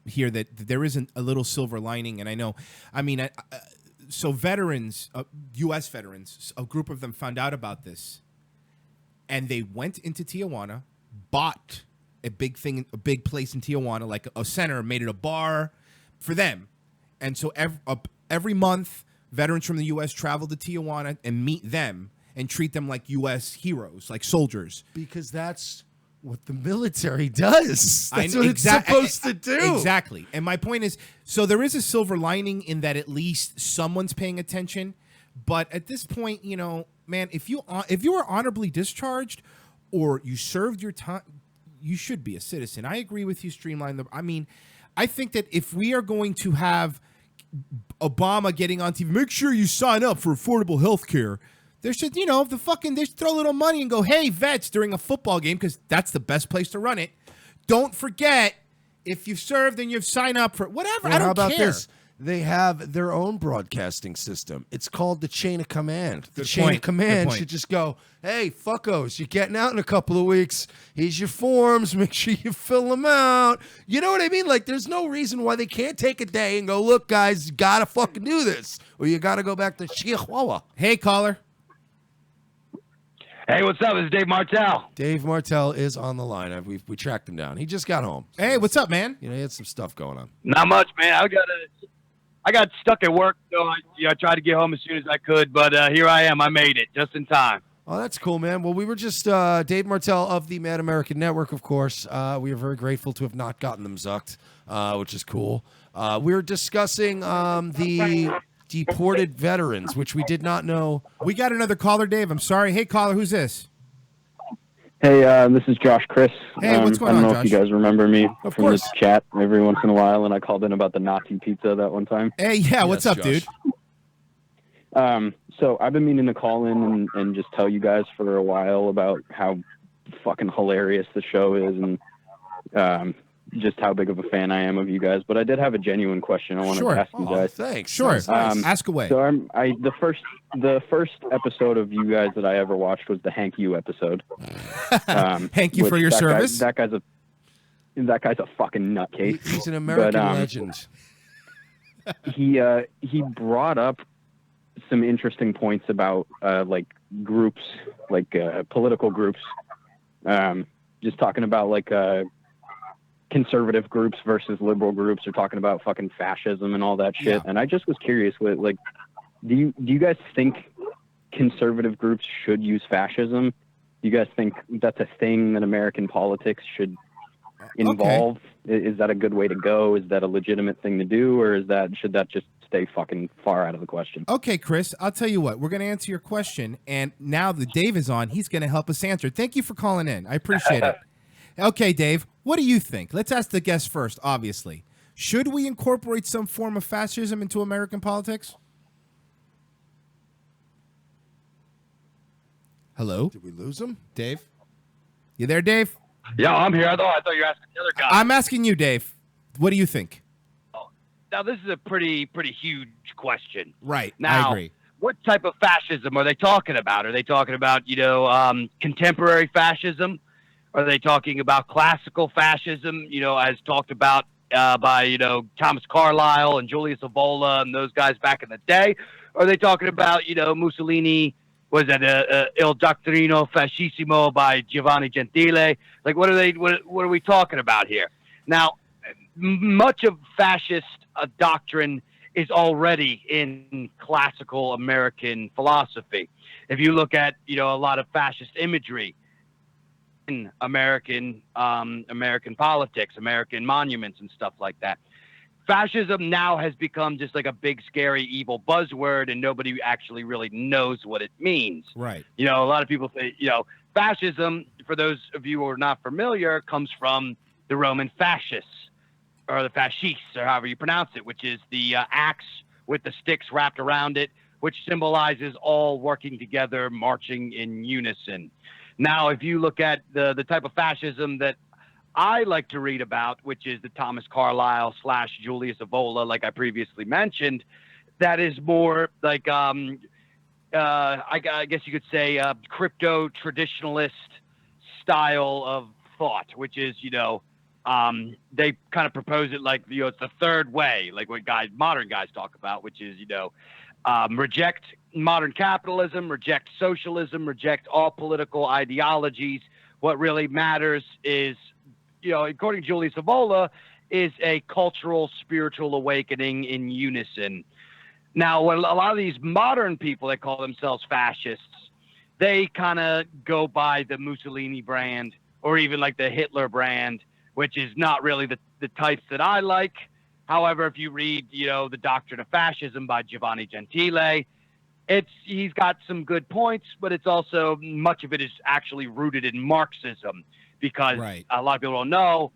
here that there isn't a little silver lining, and I know, I mean, so veterans, U.S. veterans, a group of them found out about this, and they went into Tijuana, bought a big place in Tijuana, like a center, made it a bar for them, and so every month, veterans from the U.S. travel to Tijuana and meet them and treat them like U.S. heroes, like soldiers. Because that's what the military does. That's what it's supposed to do. Exactly. And my point is, so there is a silver lining in that at least someone's paying attention. But at this point, you know, man, if you are honorably discharged or you served your time, you should be a citizen. I agree with you, Streamline. I mean, I think that if we are going to have Obama getting on TV, make sure you sign up for affordable health care. There should, you know, they should throw a little money and go, hey, vets, during a football game, because that's the best place to run it. Don't forget, if you've served and you've signed up for whatever, I don't care. How about this? They have their own broadcasting system. It's called the chain of command. The chain of command should just go, hey, fuckos, you're getting out in a couple of weeks. Here's your forms. Make sure you fill them out. You know what I mean? Like, there's no reason why they can't take a day and go, look, guys, you got to fucking do this. Or you got to go back to Chihuahua. Hey, caller. Hey, what's up? It's Dave Martel. Dave Martel is on the line. We tracked him down. He just got home. Hey, what's up, man? You know, he had some stuff going on. Not much, man. I got stuck at work, so I tried to get home as soon as I could, but here I am. I made it just in time. Oh, that's cool, man. Well, we were just Dave Martel of the Mad American Network, of course. We are very grateful to have not gotten them zucked, which is cool. We were discussing the deported veterans, which we did not know. We got another caller, Dave. I'm sorry. Hey, caller, who's this? Hey, this is Josh Chris. Hey, what's going on, I don't know Josh? if you guys remember me Of from course. this chat every once in a while, and I called in about the Nazi pizza that one time. Hey, yeah, what's up, dude? So I've been meaning to call in and just tell you guys for a while about how fucking hilarious the show is and just how big of a fan I am of you guys. But I did have a genuine question I wanted Sure. to ask you guys. Thanks. Sure. Ask away. So the first episode of you guys that I ever watched was the Hank You episode. Thank you for which your service. That guy's a fucking nutcase. He's an American But, legend. He brought up some interesting points about like groups, like political groups. Just talking about like conservative groups versus liberal groups, or talking about fucking fascism and all that shit. Yeah. And I just was curious, with like, do you guys think conservative groups should use fascism? Do you guys think that's a thing that American politics should involve? Is that a good way to go? Is that a legitimate thing to do, or should that just stay fucking far out of the question? Okay, Chris, I'll tell you what. We're going to answer your question, and now that Dave is on, he's going to help us answer. Thank you for calling in. I appreciate it. Okay, Dave, what do you think? Let's ask the guest first, obviously. Should we incorporate some form of fascism into American politics? Hello? Did we lose him? Dave? You there, Dave? Yeah, I'm here. I thought you were asking the other guy. I'm asking you, Dave. What do you think? Now, this is a pretty huge question. Right, Now, I agree. What type of fascism are they talking about? Are they talking about, contemporary fascism? Are they talking about classical fascism, as talked about by, Thomas Carlyle and Julius Evola and those guys back in the day? Or are they talking about, Mussolini, was that Il Doctrino Fascissimo by Giovanni Gentile? Like, what are we talking about here? Now, much of fascist doctrine is already in classical American philosophy. If you look at, a lot of fascist imagery in American politics, American monuments and stuff like that, fascism now has become just like a big, scary, evil buzzword, and nobody actually really knows what it means. Right. A lot of people say, fascism, for those of you who are not familiar, comes from the Roman fascists, or the fascistes, or however you pronounce it, which is the axe with the sticks wrapped around it, which symbolizes all working together, marching in unison. Now, if you look at the type of fascism that I like to read about, which is the Thomas Carlyle / Julius Evola, like I previously mentioned, that is more like I guess you could say crypto traditionalist style of thought, which is, they kind of propose it like, it's the third way, like what modern guys talk about, which is, reject modern capitalism, reject socialism, reject all political ideologies. What really matters is, according to Julius Evola, is a cultural, spiritual awakening in unison. Now, when a lot of these modern people that call themselves fascists, they kind of go by the Mussolini brand or even like the Hitler brand, which is not really the types that I like. However, if you read, The Doctrine of Fascism by Giovanni Gentile, he's got some good points, but it's also much of it is actually rooted in Marxism because a lot of people don't know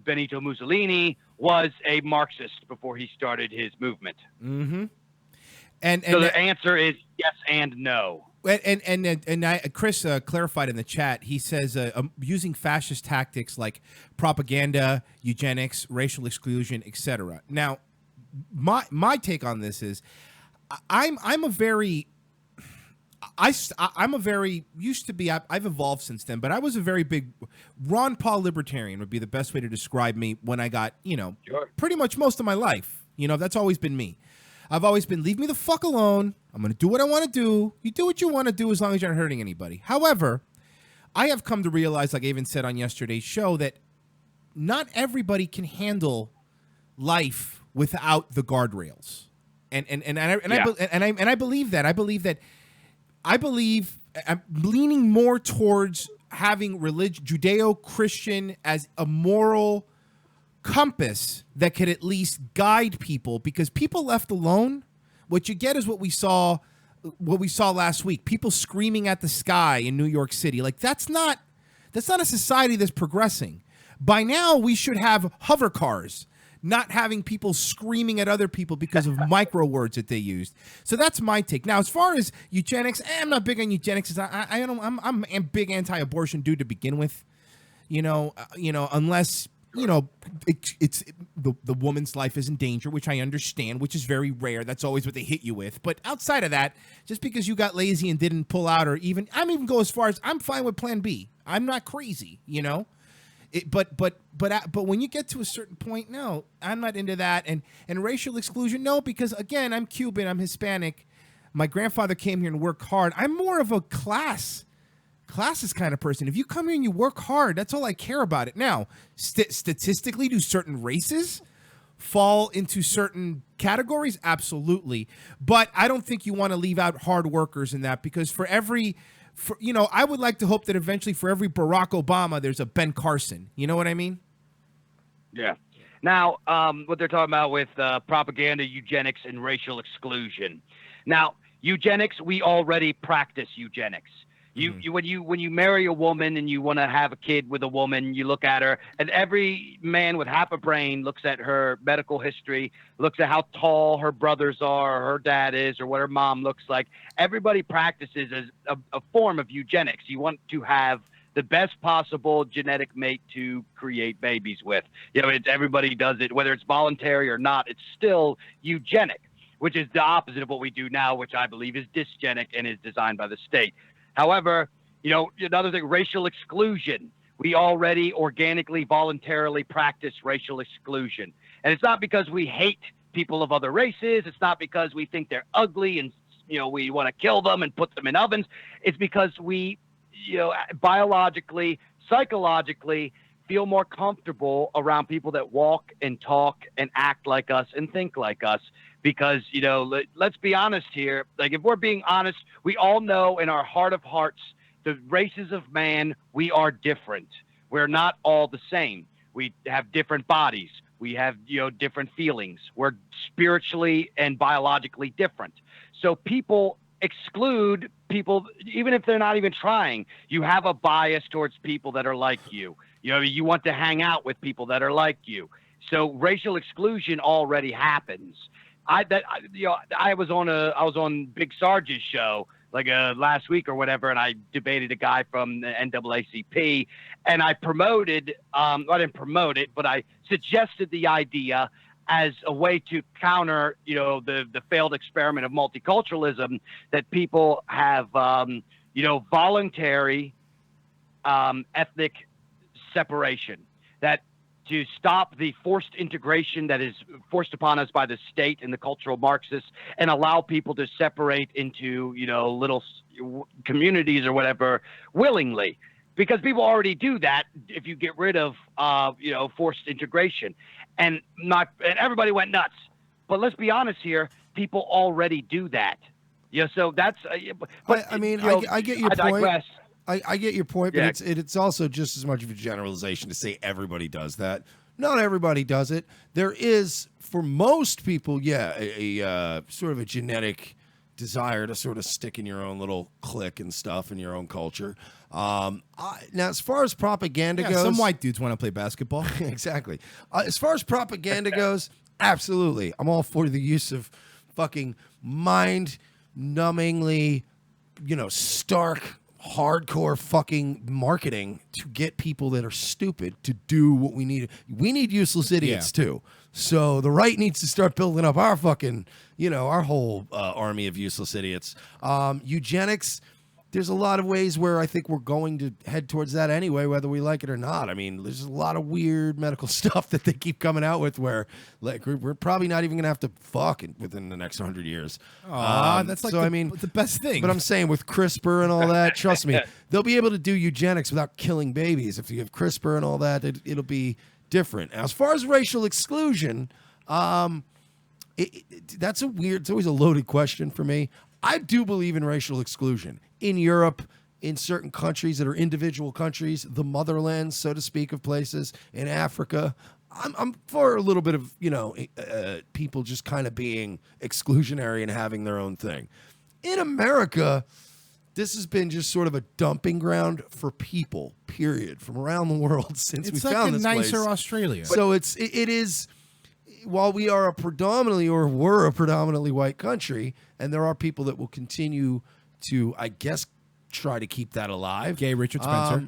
Benito Mussolini was a Marxist before he started his movement. Mm-hmm. So the answer is yes and no. And Chris clarified in the chat. He says using fascist tactics like propaganda, eugenics, racial exclusion, etc. Now, my take on this is, I've evolved since then, but I was a very big Ron Paul libertarian would be the best way to describe me when I got, pretty much most of my life. That's always been me. I've always been, leave me the fuck alone. I'm going to do what I want to do. You do what you want to do as long as you're not hurting anybody. However, I have come to realize, like I even said on yesterday's show, that not everybody can handle life without the guardrails. And I believe that. I believe I'm leaning more towards having Judeo-Christian as a moral compass that could at least guide people, because people left alone, what you get is what we saw last week. People screaming at the sky in New York City. Like that's not a society that's progressing. By now we should have hover cars, not having people screaming at other people because of micro words that they used. So that's my take. Now, as far as eugenics, I'm not big on eugenics. I'm a big anti-abortion dude to begin with. Unless it's the woman's life is in danger, which I understand, which is very rare. That's always what they hit you with. But outside of that, just because you got lazy and didn't pull out, or I'm even go as far as I'm fine with Plan B. I'm not crazy, But when you get to a certain point, no, I'm not into that. And racial exclusion, no, because again, I'm Cuban, I'm Hispanic. My grandfather came here and worked hard. I'm more of a classes kind of person. If you come here and you work hard, that's all I care about it. Now, statistically, do certain races fall into certain categories? Absolutely. But I don't think you want to leave out hard workers in that, because I would like to hope that eventually for every Barack Obama, there's a Ben Carson. You know what I mean? Yeah. Now, what they're talking about with propaganda, eugenics, and racial exclusion. Now, eugenics, we already practice eugenics. When you marry a woman and you want to have a kid with a woman, you look at her, and every man with half a brain looks at her medical history, looks at how tall her brothers are, or her dad is, or what her mom looks like. Everybody practices as a form of eugenics. You want to have the best possible genetic mate to create babies with. Everybody does it, whether it's voluntary or not. It's still eugenic, which is the opposite of what we do now, which I believe is dysgenic and is designed by the state. However, another thing, racial exclusion. We already organically, voluntarily practice racial exclusion. And it's not because we hate people of other races. It's not because we think they're ugly and, we want to kill them and put them in ovens. It's because we, biologically, psychologically feel more comfortable around people that walk and talk and act like us and think like us. Because, let's be honest here. Like, if we're being honest, we all know in our heart of hearts, the races of man, we are different. We're not all the same. We have different bodies. We have, different feelings. We're spiritually and biologically different. So people exclude people, even if they're not even trying. You have a bias towards people that are like you. You want to hang out with people that are like you. So racial exclusion already happens. I was on Big Sarge's show like last week or whatever, and I debated a guy from the NAACP, and I promoted, I didn't promote it, but I suggested the idea as a way to counter, the failed experiment of multiculturalism, that people have, voluntary ethnic separation, that to stop the forced integration that is forced upon us by the state and the cultural Marxists, and allow people to separate into, little communities or whatever willingly, because people already do that if you get rid of, forced integration, and everybody went nuts. But let's be honest here, people already do that. So that's, but I mean, I get your point. digress. I get your point, but Yeah. it's also just as much of a generalization to say everybody does that. Not everybody does it. There is, for most people, a sort of a genetic desire to sort of stick in your own little clique and stuff in your own culture. Now, as far as propaganda goes, some white dudes want to play basketball. Exactly. As far as propaganda goes, absolutely, I'm all for the use of fucking mind-numbingly, stark, hardcore fucking marketing to get people that are stupid to do what we need. We need useless idiots too. So the right needs to start building up our fucking, our whole army of useless idiots. Eugenics, there's a lot of ways where I think we're going to head towards that anyway, whether we like it or not. I mean, there's a lot of weird medical stuff that they keep coming out with where, like, we're probably not even going to have to fuck within the next 100 years. That's like the best thing. But I'm saying with CRISPR and all that, trust me, they'll be able to do eugenics without killing babies. If you have CRISPR and all that, it'll be different. As far as racial exclusion, that's it's always a loaded question for me. I do believe in racial exclusion. In Europe, in certain countries that are individual countries, the motherland, so to speak, of places, in Africa, I'm for a little bit of, people just kind of being exclusionary and having their own thing. In America, this has been just sort of a dumping ground for people, period, from around the world since we found this place. It's like a nicer Australia. So it is, while we are we're a predominantly white country, and there are people that will continue to, I guess, try to keep that alive. Gay Richard Spencer.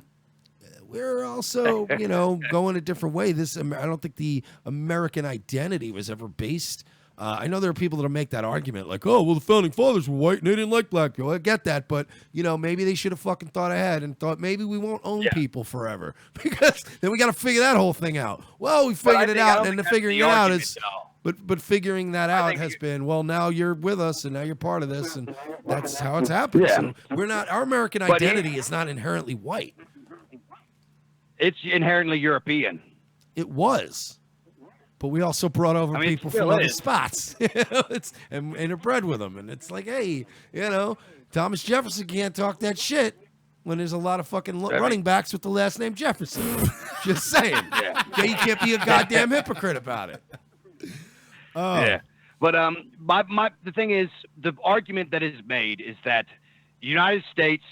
We're also, going a different way. I don't think the American identity was ever based. I know there are people that'll make that argument, like, oh, well, the founding fathers were white and they didn't like black people. I get that, but maybe they should have fucking thought ahead and thought maybe we won't own people forever, because then we got to figure that whole thing out. Well, we figured it out, and then figuring it out is. But figuring that out has been, well, now you're with us and now you're part of this, and that's how it's happened. Yeah. So our American identity is not inherently white. It's inherently European. It was. But we also brought over people from other spots and are bred with them. And it's like, hey, Thomas Jefferson can't talk that shit when there's a lot of fucking running backs with the last name Jefferson. Just saying. You can't be a goddamn hypocrite about it. Oh. Yeah, but the thing is, the argument that is made is that the United States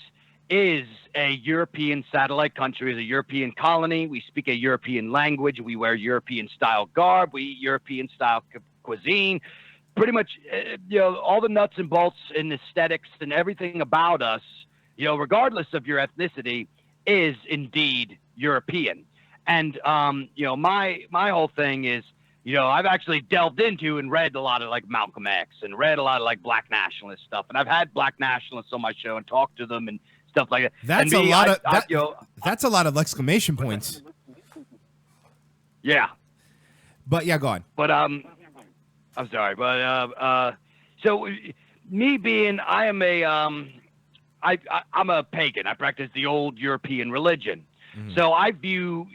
is a European satellite country, is a European colony. We speak a European language. We wear European style garb. We eat European style cuisine. Pretty much, all the nuts and bolts and aesthetics and everything about us, regardless of your ethnicity, is indeed European. And my whole thing is, I've actually delved into and read a lot of like Malcolm X and read a lot of like black nationalist stuff. And I've had black nationalists on my show and talked to them and stuff like that. That's that's a lot of exclamation points. Yeah. But yeah, go on. But I'm sorry, but so me being, I'm a pagan. I practice the old European religion. Mm. So I view,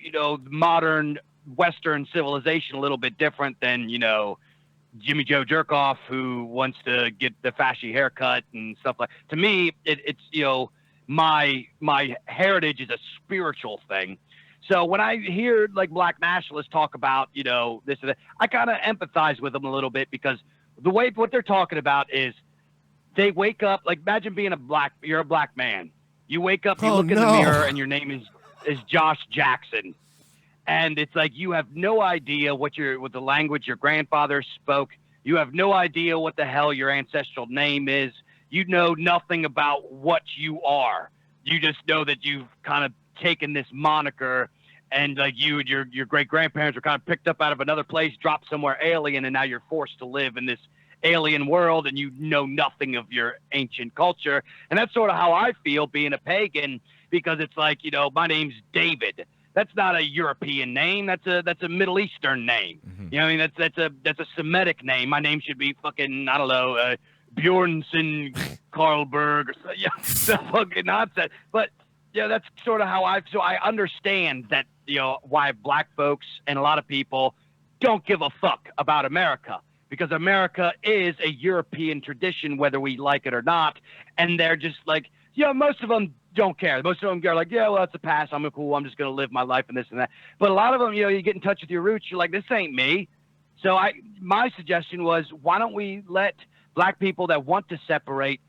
modern Western civilization a little bit different than, Jimmy Joe Jerkoff, who wants to get the fashy haircut and stuff like. To me, it's my heritage is a spiritual thing. So when I hear like black nationalists talk about this and that, I kind of empathize with them a little bit, because the way what they're talking about is they wake up, like, imagine being you're a black man. You wake up, you look in the mirror, and your name is Josh Jackson. And it's like you have no idea what the language your grandfather spoke. You have no idea what the hell your ancestral name is. you know nothing about what you are. You just know that you've kind of taken this moniker, and like you and your great grandparents were kind of picked up out of another place, dropped somewhere alien, and now you're forced to live in this alien world, and you know nothing of your ancient culture. And that's sort of how I feel being a pagan, because it's like, you know, my name's David. That's not a European name. That's a Middle Eastern name. You know what I mean? That's a Semitic name. My name should be fucking, I don't know, Bjornsson Karlberg or so, yeah, the fucking nonsense. But yeah, that's sort of how I understand that, you know, why black folks and a lot of people don't give a fuck about America, because America is a European tradition, whether we like it or not. And they're just like, you know, most of them don't care. Most of them are like, yeah, well, that's a pass. I'm cool. I'm just going to live my life and this and that. But a lot of them, you know, you get in touch with your roots. You're like, this ain't me. So my suggestion was, why don't we let black people that want to separate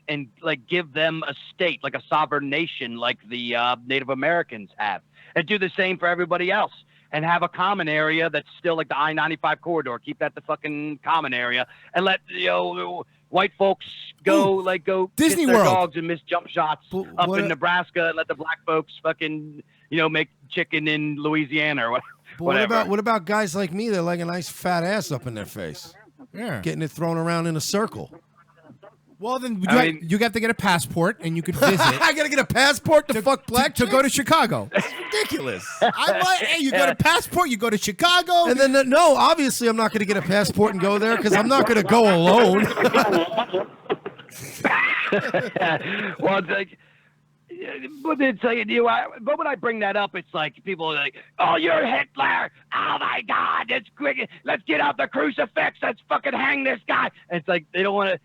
and like give them a state, like a sovereign nation, like the Native Americans have, and do the same for everybody else, and have a common area that's still like the I-95 corridor. Keep that the fucking common area, and let, you know, white folks go Disney kiss their World. dogs and miss jump shots up in Nebraska, and let the black folks fucking, you know, make chicken in Louisiana or whatever. But what about guys like me that like a nice fat ass up in their face? Yeah. Getting it thrown around in a circle. Well, then you got to get a passport, and you could visit. I got to get a passport to fuck black to go to Chicago. That's ridiculous. Hey, you got a passport, you go to Chicago. And then, no, obviously I'm not going to get a passport and go there, because I'm not going to go alone. Well, it's like, but it's like, you know, but when I bring that up, it's like people are like, "Oh, you're Hitler! Oh my God, it's quick! Let's get out the crucifix! Let's fucking hang this guy!" And it's like they don't want to.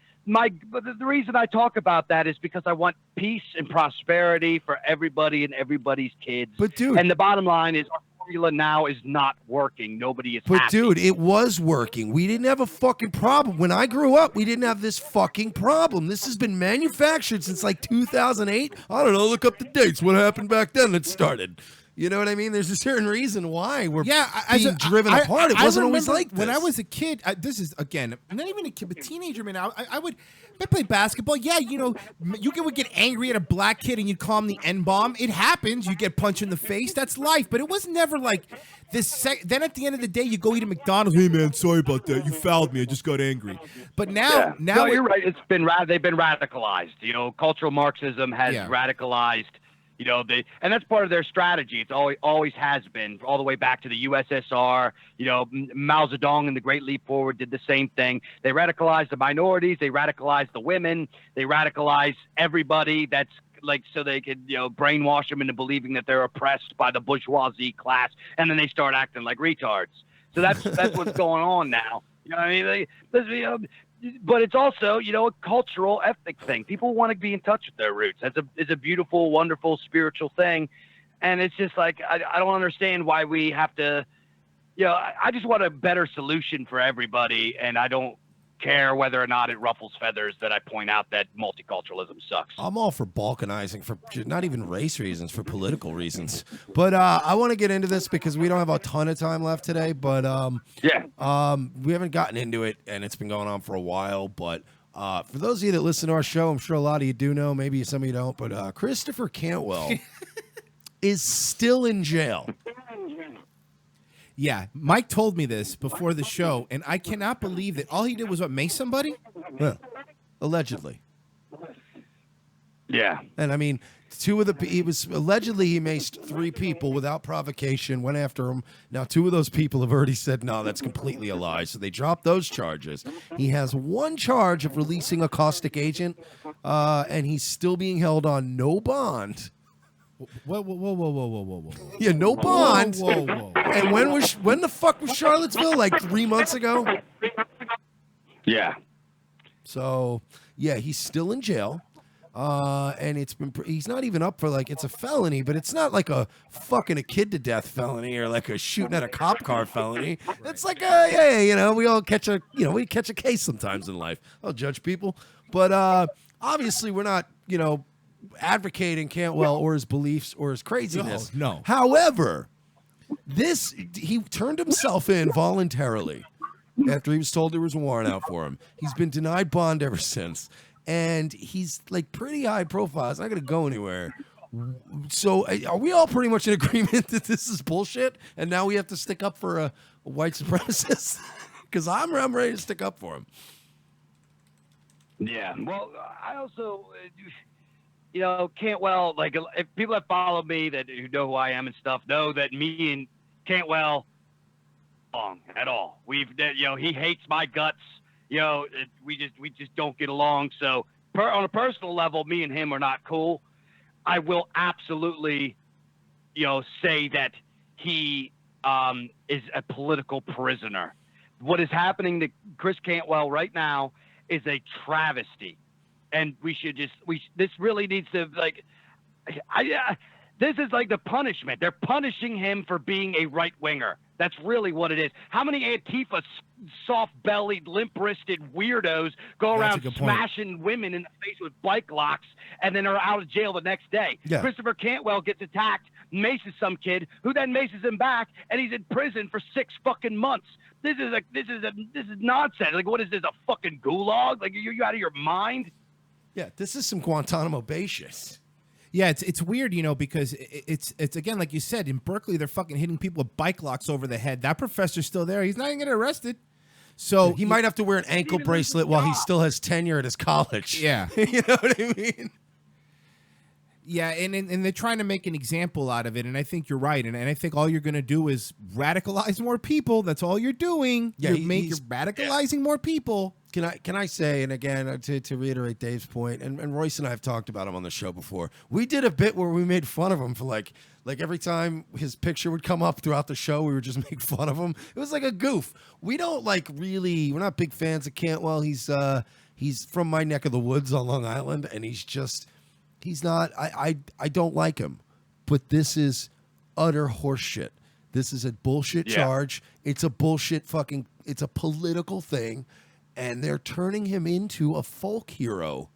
But the reason I talk about that is because I want peace and prosperity for everybody and everybody's kids. But dude, and the bottom line is, our formula now is not working. Nobody is But happy. dude, it was working. We didn't have a fucking problem. When I grew up, we didn't have this fucking problem. This has been manufactured since like 2008. I don't know. Look up the dates. What happened back then that started? You know what I mean? There's a certain reason why we're being driven apart. It wasn't always like this. When I was a kid, this is, again, not even a kid, but teenager, man, I would play basketball. Yeah, you know, would get angry at a black kid and you'd call him the N-bomb. It happens. You get punched in the face. That's life. But it was never like this. Then at the end of the day, you go eat at McDonald's. Hey, man, sorry about that. You fouled me. I just got angry. But now no, you're right. They've been radicalized. You know, cultural Marxism has radicalized. You know, and that's part of their strategy. It's always has been, all the way back to the USSR. You know, Mao Zedong and the Great Leap Forward did the same thing. They radicalized the minorities. They radicalized the women. They radicalized everybody. That's like, so they could, you know, brainwash them into believing that they're oppressed by the bourgeoisie class, and then they start acting like retards. So that's what's going on now. You know what I mean? But it's also, you know, a cultural, ethnic thing. People want to be in touch with their roots. It's a beautiful, wonderful, spiritual thing. And it's just like, I don't understand why we have to, you know, I just want a better solution for everybody. And I don't care whether or not it ruffles feathers that I point out that multiculturalism sucks. I'm all for balkanizing for not even race reasons, for political reasons. But I want to get into this because we don't have a ton of time left today. But we haven't gotten into it, and it's been going on for a while. But for those of you that listen to our show, I'm sure a lot of you do know, maybe some of you don't. But Christopher Cantwell is still in jail. Yeah, Mike told me this before the show, and I cannot believe that all he did was mace somebody? Yeah, allegedly. Yeah. And I mean, he maced 3 people without provocation, went after him. Now, 2 of those people have already said, no, that's completely a lie. So they dropped those charges. He has 1 charge of releasing a caustic agent, and he's still being held on no bond. Whoa. Yeah, no bond. Whoa. And when the fuck was Charlottesville? Like 3 months ago? Yeah. So, yeah, he's still in jail. And he's not even up for it's a felony, but it's not like a fucking a kid to death felony or like a shooting at a cop car felony. It's like you know, we all catch a case sometimes in life. I'll judge people, but obviously we're not, you know, advocating Cantwell or his beliefs or his craziness. No. However, he turned himself in voluntarily after he was told there was a warrant out for him. He's been denied bond ever since. and he's like pretty high profile. It's not going to go anywhere. So are we all pretty much in agreement that this is bullshit, and now we have to stick up for a white supremacist? Because I'm ready to stick up for him. Yeah. Well, I also, Cantwell, like, if people that follow me who know who I am and stuff know that me and Cantwell wrong at all. He hates my guts. We just don't get along. So on a personal level, me and him are not cool. I will absolutely, say that he is a political prisoner. What is happening to Chris Cantwell right now is a travesty, and this really needs to, like, this is like the punishment. They're punishing him for being a right winger. That's really what it is. How many Antifa soft-bellied, limp-wristed weirdos go around smashing women in the face with bike locks and then are out of jail the next day? Yeah. Christopher Cantwell gets attacked, maces some kid, who then maces him back, and he's in prison for 6 fucking months. This is nonsense. Like, what is this, a fucking gulag? Like, you out of your mind? Yeah, this is some Guantanamo Bay shit. Yeah, it's weird, because it's again, like you said, in Berkeley, they're fucking hitting people with bike locks over the head. That professor's still there. He's not even getting arrested. So he might have to wear an ankle bracelet while he still has tenure at his college. Yeah. You know what I mean? Yeah, and they're trying to make an example out of it, and I think you're right. And I think all you're going to do is radicalize more people. That's all you're doing. Yeah, you're radicalizing more people. Can I say, and again, to reiterate Dave's point, and Royce and I have talked about him on the show before. We did a bit where we made fun of him for like every time his picture would come up throughout the show, we would just make fun of him. It was like a goof. We don't we're not big fans of Cantwell. He's from my neck of the woods on Long Island, and he's not, I don't like him, but this is utter horseshit. This is a bullshit charge. It's a bullshit it's a political thing. And they're turning him into a folk hero,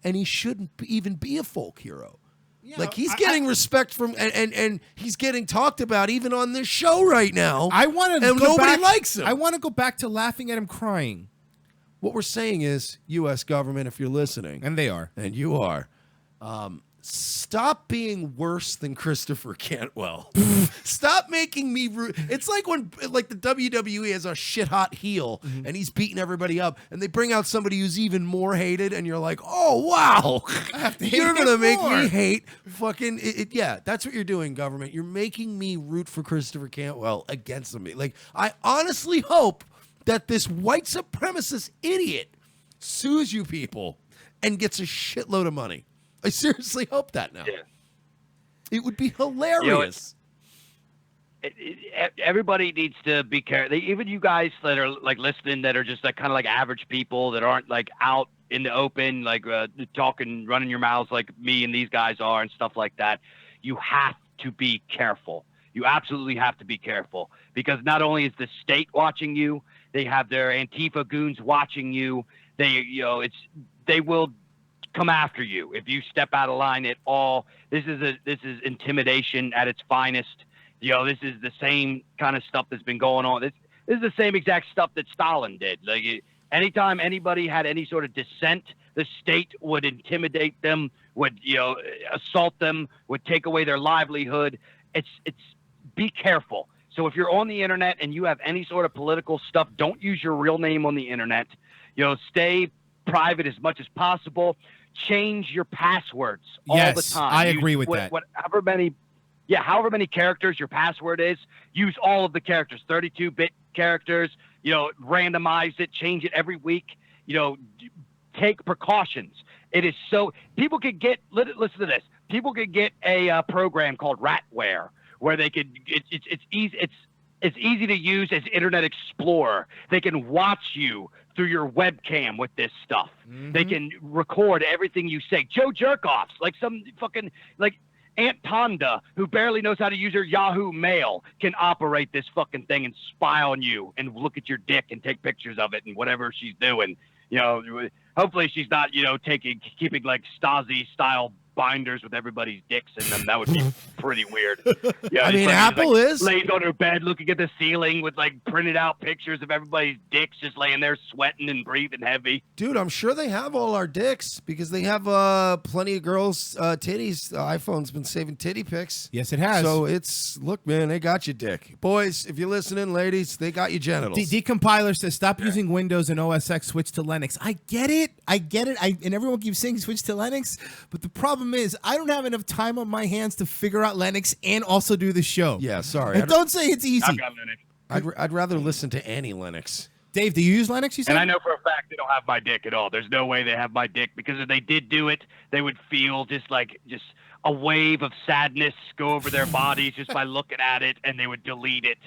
and he shouldn't even be a folk hero. Yeah, he's getting respect from, and he's getting talked about even on this show right now. And nobody likes him. I want to go back to laughing at him crying. What we're saying is, U.S. government, if you're listening, and they are, and you are, stop being worse than Christopher Cantwell. Stop making me it's like when the WWE has a shit hot heel and he's beating everybody up, and they bring out somebody who's even more hated, and you're like, oh wow, you're gonna make me hate fucking it. Yeah, that's what you're doing, government. You're making me root for Christopher Cantwell against me. Like, I honestly hope that this white supremacist idiot sues you people and gets a shitload of money. I seriously hope that now. Yeah. It would be hilarious. Everybody needs to be careful. Even you guys that are like listening, that are just like kind of like average people that aren't like out in the open, like talking, running your mouths like me and these guys are and stuff like that. You have to be careful. You absolutely have to be careful, because not only is the state watching you, they have their Antifa goons watching you. They will come after you if you step out of line at all. This is intimidation at its finest. This is the same kind of stuff that's been going on. This is the same exact stuff that Stalin did. Like, anytime anybody had any sort of dissent, the state would intimidate them, would assault them, would take away their livelihood. It's be careful. So if you're on the internet and you have any sort of political stuff, don't use your real name on the internet. Stay private as much as possible. Change your passwords all the time. I agree with that. However many characters your password is, use all of the characters, 32-bit characters, randomize it, change it every week, take precautions. It is so, people could get, listen to this, people could get a program called Ratware, where they could, it's easy to use as Internet Explorer. They can watch you through your webcam with this stuff. Mm-hmm. They can record everything you say. Joe Jerkoffs, like some fucking, like Aunt Tonda, who barely knows how to use her Yahoo Mail, can operate this fucking thing and spy on you and look at your dick and take pictures of it and whatever she's doing. Hopefully she's not, keeping like Stasi-style binders with everybody's dicks in them. That would be pretty weird. Yeah, I just mean, like, Apple like, is. lays on her bed looking at the ceiling with like printed out pictures of everybody's dicks just laying there sweating and breathing heavy. Dude, I'm sure they have all our dicks because they have plenty of girls' titties. The iPhone's been saving titty pics. Yes, it has. So it's, look, man, they got your dick. Boys, if you're listening, ladies, they got your genitals. Decompiler says, stop using Windows and OS X, switch to Linux. I get it. And everyone keeps saying switch to Linux. But the problem is, I don't have enough time on my hands to figure out Linux and also do the show. Yeah, sorry. And don't say it's easy. I've got Linux. I'd rather listen to Annie Linux. Dave, do you use Linux, you said? And I know for a fact they don't have my dick at all. There's no way they have my dick, because if they did do it, they would feel just a wave of sadness go over their bodies just by looking at it, and they would delete it.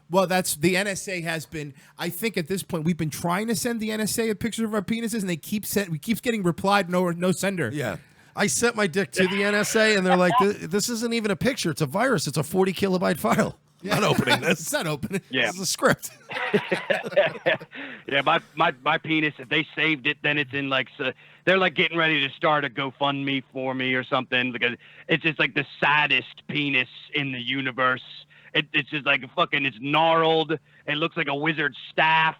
Well, that's the NSA has been. I think at this point we've been trying to send the NSA a picture of our penises, and they keep getting replied no sender. Yeah, I sent my dick to the NSA, and they're like, "This isn't even a picture; it's a virus. It's a 40 kilobyte file. Yeah. Not opening this. It's not opening. Yeah, this is a script." Yeah, my penis. If they saved it, then it's in like they're like getting ready to start a GoFundMe for me or something, because it's just like the saddest penis in the universe. It's just like it's gnarled. It looks like a wizard's staff.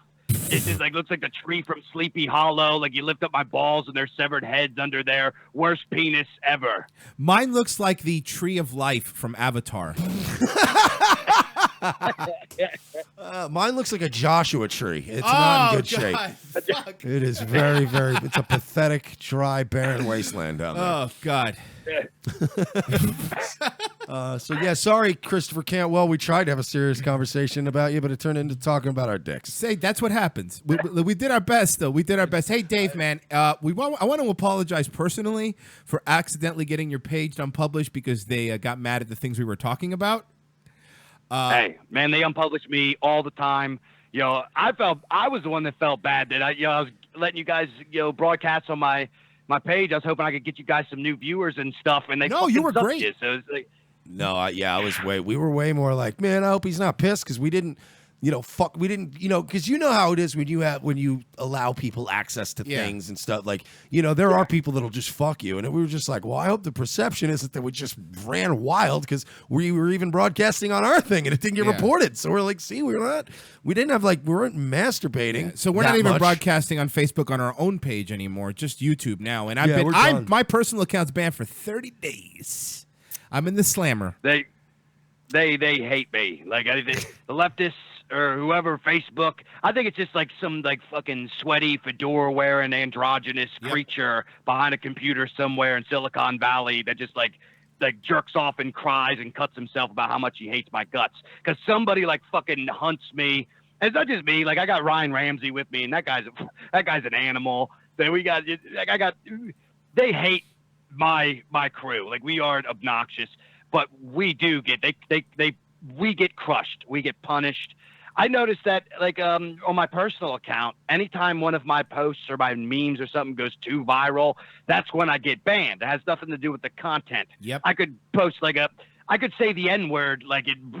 It just like looks like the tree from Sleepy Hollow. Like you lift up my balls and there's severed heads under there. Worst penis ever. Mine looks like the Tree of Life from Avatar. Mine looks like a Joshua tree. It's not in good shape. Fuck. It is very, very. It's a pathetic, dry, barren wasteland down there. Oh God. So yeah, sorry, Christopher Cantwell. We tried to have a serious conversation about you, but it turned into talking about our dicks. Say that's what happens. We did our best, though. We did our best. Hey, Dave, man, I want to apologize personally for accidentally getting your page unpublished because they got mad at the things we were talking about. Hey, man, they unpublish me all the time. I was the one that felt bad that I was letting you guys broadcast on my page. I was hoping I could get you guys some new viewers and stuff, and they you were sucked great. you, so it's like, No, we were way more like, man, I hope he's not pissed because we didn't, because you know how it is when you allow people access to things and stuff. Like, there are people that'll just fuck you. And we were just like, well, I hope the perception isn't that we just ran wild because we were even broadcasting on our thing and it didn't get reported. So we're like, see, we weren't masturbating. Yeah, so we're not even broadcasting on Facebook on our own page anymore, just YouTube now. And my personal account's banned for 30 days. I'm in the slammer. They hate me. Like the leftists or whoever, Facebook. I think it's just like some like fucking sweaty fedora wearing androgynous creature behind a computer somewhere in Silicon Valley that just like jerks off and cries and cuts himself about how much he hates my guts. Because somebody like fucking hunts me. And it's not just me. Like I got Ryan Ramsey with me, and that guy's an animal. Then they hate my crew. Like we aren't obnoxious, but we do get we get crushed. We get punished. I noticed that like on my personal account, anytime one of my posts or my memes or something goes too viral, that's when I get banned. It has nothing to do with the content. Yep. I could post I could say the N-word like in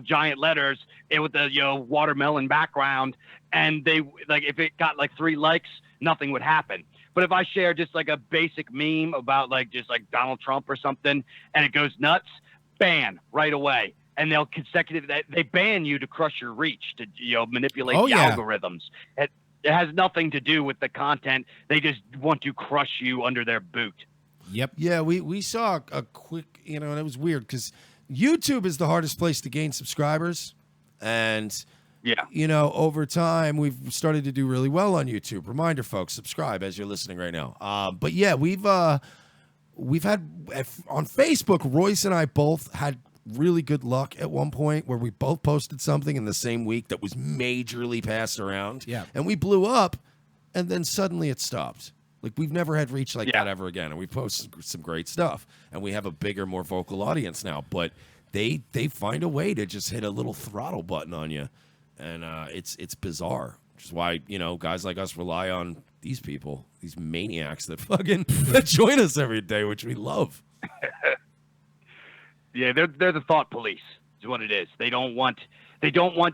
giant letters with the watermelon background, and they like if it got like 3 likes, nothing would happen. But if I share just like a basic meme about like just like Donald Trump or something and it goes nuts, ban right away. And they'll they ban you to crush your reach, to manipulate the algorithms. It has nothing to do with the content. They just want to crush you under their boot. Yep. Yeah, we saw a quick, and it was weird because YouTube is the hardest place to gain subscribers. And, over time, we've started to do really well on YouTube. Reminder, folks, subscribe as you're listening right now. But yeah, we've had, on Facebook, Royce and I both had really good luck at one point where we both posted something in the same week that was majorly passed around. Yeah. And we blew up, and then suddenly it stopped. Like, we've never had reach like that ever again. And we posted some great stuff. And we have a bigger, more vocal audience now. But they find a way to just hit a little throttle button on you. And it's bizarre. Which is why, guys like us rely on these people, these maniacs that that join us every day, which we love. Yeah, they're the thought police. Is what it is. They don't want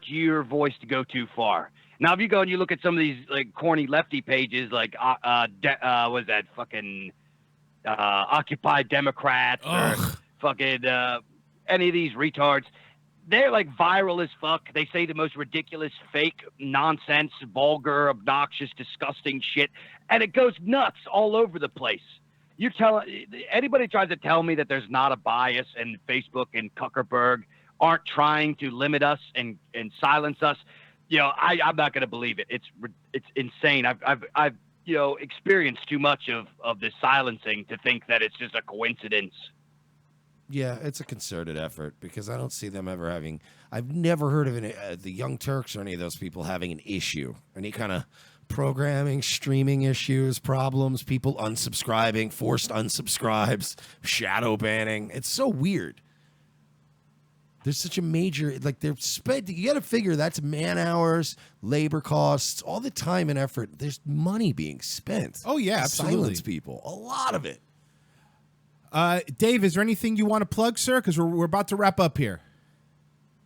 your voice to go too far. Now, if you go and you look at some of these like corny lefty pages, like was that fucking Occupy Democrats or fucking any of these retards. They're like viral as fuck. They say the most ridiculous, fake, nonsense, vulgar, obnoxious, disgusting shit, and it goes nuts all over the place. You're telling anybody tries to tell me that there's not a bias and Facebook and Zuckerberg aren't trying to limit us and silence us. I'm not going to believe it. It's insane. I've experienced too much of this silencing to think that it's just a coincidence. Yeah, it's a concerted effort because I don't see them ever having. I've never heard of the Young Turks or any of those people having an issue, any kind of programming, streaming issues, problems, people unsubscribing, forced unsubscribes, shadow banning. It's so weird. There's such a major, they're spent. You got to figure that's man hours, labor costs, all the time and effort. There's money being spent. Oh yeah, to absolutely. silence people, a lot of it. Dave, is there anything you want to plug, sir? Because we're about to wrap up here.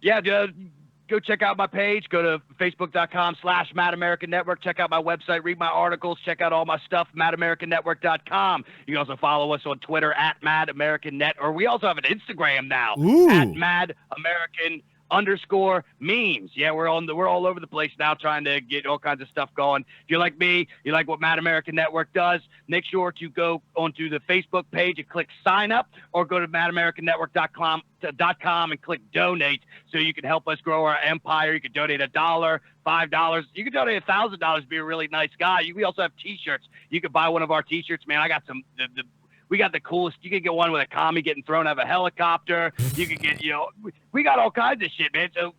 Yeah, go check out my page. Go to facebook.com/Mad American Network. Check out my website. Read my articles. Check out all my stuff. MadAmericanNetwork.com. You can also follow us on Twitter @MadAmericanNet. Or we also have an Instagram now. Ooh. @MadAmerican_memes. Yeah, we're all over the place now trying to get all kinds of stuff going. If you like me, you like what Mad American Network does, make sure to go onto the Facebook page and click sign up, or go to MadAmericanNetwork.com and click donate so you can help us grow our empire. You can donate $1, $5. You can donate $1,000. Be a really nice guy. We also have T-shirts. You can buy one of our T-shirts, man. I got some. We got the coolest. You can get one with a commie getting thrown out of a helicopter. You can get, we got all kinds of shit, man. So,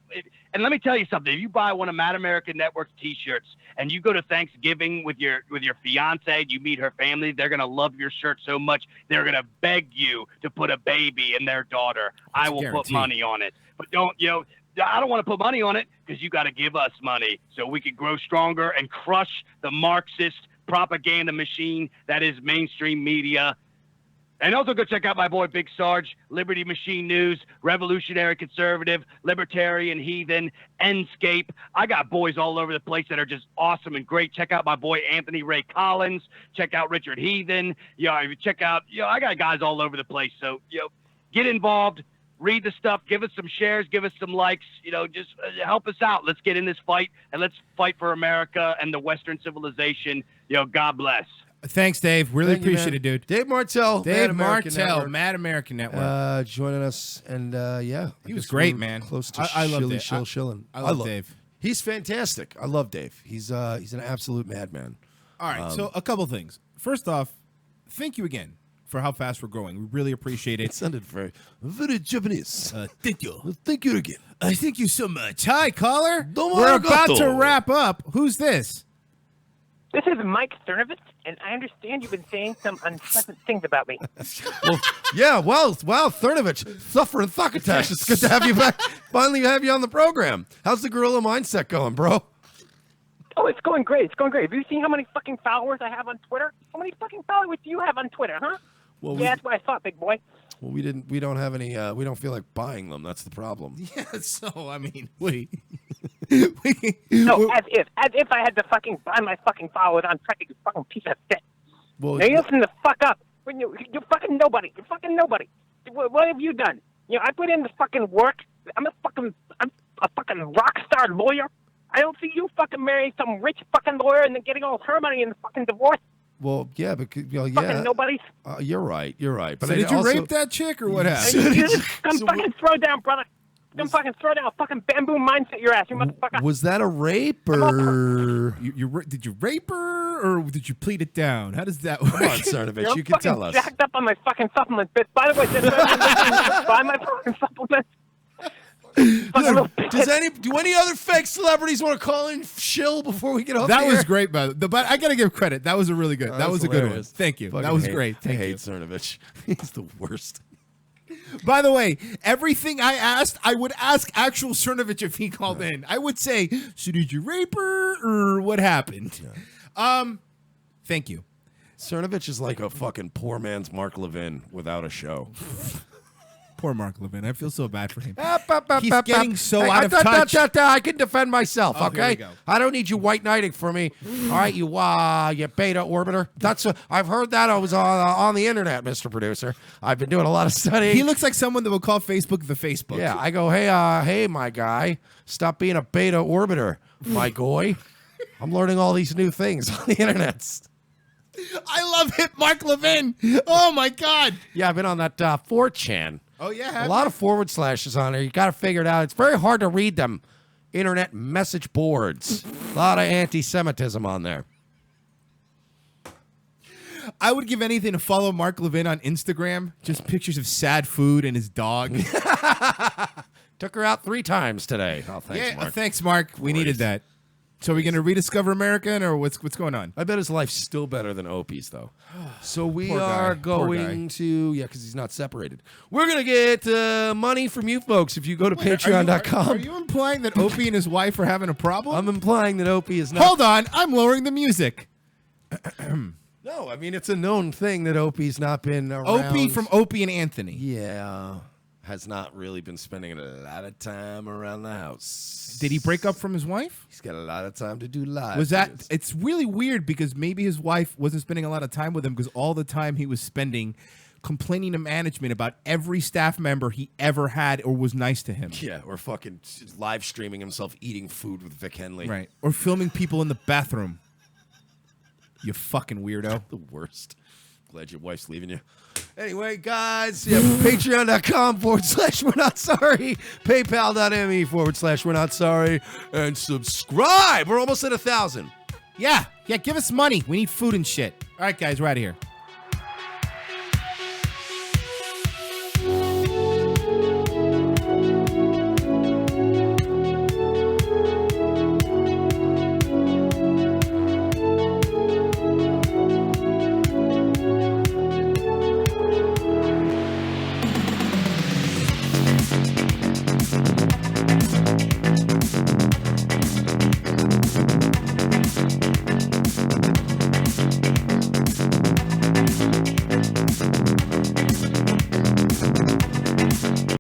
and let me tell you something. If you buy one of Mad American Network's T-shirts and you go to Thanksgiving with your fiance, you meet her family, they're gonna love your shirt so much they're gonna beg you to put a baby in their daughter. I will put money on it, but don't, I don't want to put money on it because you got to give us money so we can grow stronger and crush the Marxist propaganda machine that is mainstream media. And also go check out my boy Big Sarge, Liberty Machine News, Revolutionary Conservative, Libertarian Heathen, Endscape. I got boys all over the place that are just awesome and great. Check out my boy Anthony Ray Collins. Check out Richard Heathen. Check out, I got guys all over the place. So, get involved, read the stuff, give us some shares, give us some likes, just help us out. Let's get in this fight and let's fight for America and the Western civilization. God bless. Thanks, Dave. Really appreciate it, dude. Dave Martel. Dave Martel, Mad American Network. Joining us. And he was great, man. Close to I love Dave. Shillin'. I love Dave. He's fantastic. I love Dave. He's an absolute madman. All right, so a couple things. First off, thank you again for how fast we're growing. We really appreciate it. It sounded very Japanese. Thank you. Thank you again. Thank you so much. Hi, caller. Domo We're about arigato. to wrap up. Who's this? This is Mike Cernovich, and I understand you've been saying some unpleasant things about me. Wow, Cernovich, suffering Thuckatash. It's good to have you back. Finally have you on the program. How's the gorilla mindset going, bro? Oh, it's going great. It's going great. Have you seen how many fucking followers I have on Twitter? How many fucking followers do you have on Twitter, huh? Well, that's what I thought, big boy. Well, we don't have any. We don't feel like buying them. That's the problem. Yeah. So I mean, wait. No, as if I had to fucking buy my fucking followers on Twitter, you fucking piece of shit. Well, now you listen the fuck up. You're fucking nobody. You're fucking nobody. What have you done? I put in the fucking work. I'm a fucking rock star lawyer. I don't see you fucking marrying some rich fucking lawyer and then getting all her money in the fucking divorce. Well, yeah, because Fucking nobody. You're right. But So did you rape that chick or what happened? Come fucking throw down, brother. Come fucking throw down a fucking bamboo mindset your ass, you motherfucker. Was that a rape or did you rape her or did you plead it down? How does that work? Come on, Cernovich, you can tell us. Jacked up on my fucking supplements, bitch. By the way, buy my fucking supplements. Do any other fake celebrities want to call in shill before we get off That the was air? great, but I got to give credit. That was a really good. That was a good one. hilarious. Thank you. Fucking That was hate- great. Thank I hate you. Cernovich. He's the worst. By the way, everything I asked, I would ask actual Cernovich if he called in. I would say, so did you rape her or what happened? Thank you. Cernovich is like a fucking poor man's Mark Levin without a show. Poor Mark Levin. I feel so bad for him. He's getting so Hey, out of touch. I can defend myself, Oh, here we okay? go. I don't need you white knighting for me. All right, you beta orbiter. That's I've heard that. I was on the internet, Mr. Producer. I've been doing a lot of studying. He looks like someone that will call Facebook the Facebook. Yeah, I go, hey, my guy, stop being a beta orbiter, my goy. I'm learning all these new things on the internet. I love it, Mark Levin. Oh my God. Yeah, I've been on that 4chan. Oh yeah, A lot of forward slashes on there. You got to figure it out. It's very hard to read them. Internet message boards. A lot of anti-Semitism on there. I would give anything to follow Mark Levin on Instagram. Just pictures of sad food and his dog. Took her out 3 times today. Oh, thanks, Mark. Thanks, Mark. We needed that. So are we going to rediscover America, or what's going on? I bet his life's still better than Opie's, though. So we Poor guy. are going to, because he's not separated. We're going to get money from you folks if you go to patreon.com. Are you implying that Opie and his wife are having a problem? I'm implying that Opie is not. Hold on. I'm lowering the music. No, I mean, it's a known thing that Opie's not been around. Opie from Opie and Anthony. Yeah. Has not really been spending a lot of time around the house. Did he break up from his wife? He's got a lot of time to do live. Was that? It's really weird because maybe his wife wasn't spending a lot of time with him because all the time he was spending complaining to management about every staff member he ever had or was nice to him. Yeah, or fucking live streaming himself eating food with Vic Henley. Right. Or filming people in the bathroom. You fucking weirdo. The worst. Glad your wife's leaving you. Anyway, guys, patreon.com/we're not sorry, paypal.me/we're not sorry, and subscribe. We're almost at 1,000. Yeah, give us money. We need food and shit. All right, guys, we're out of here.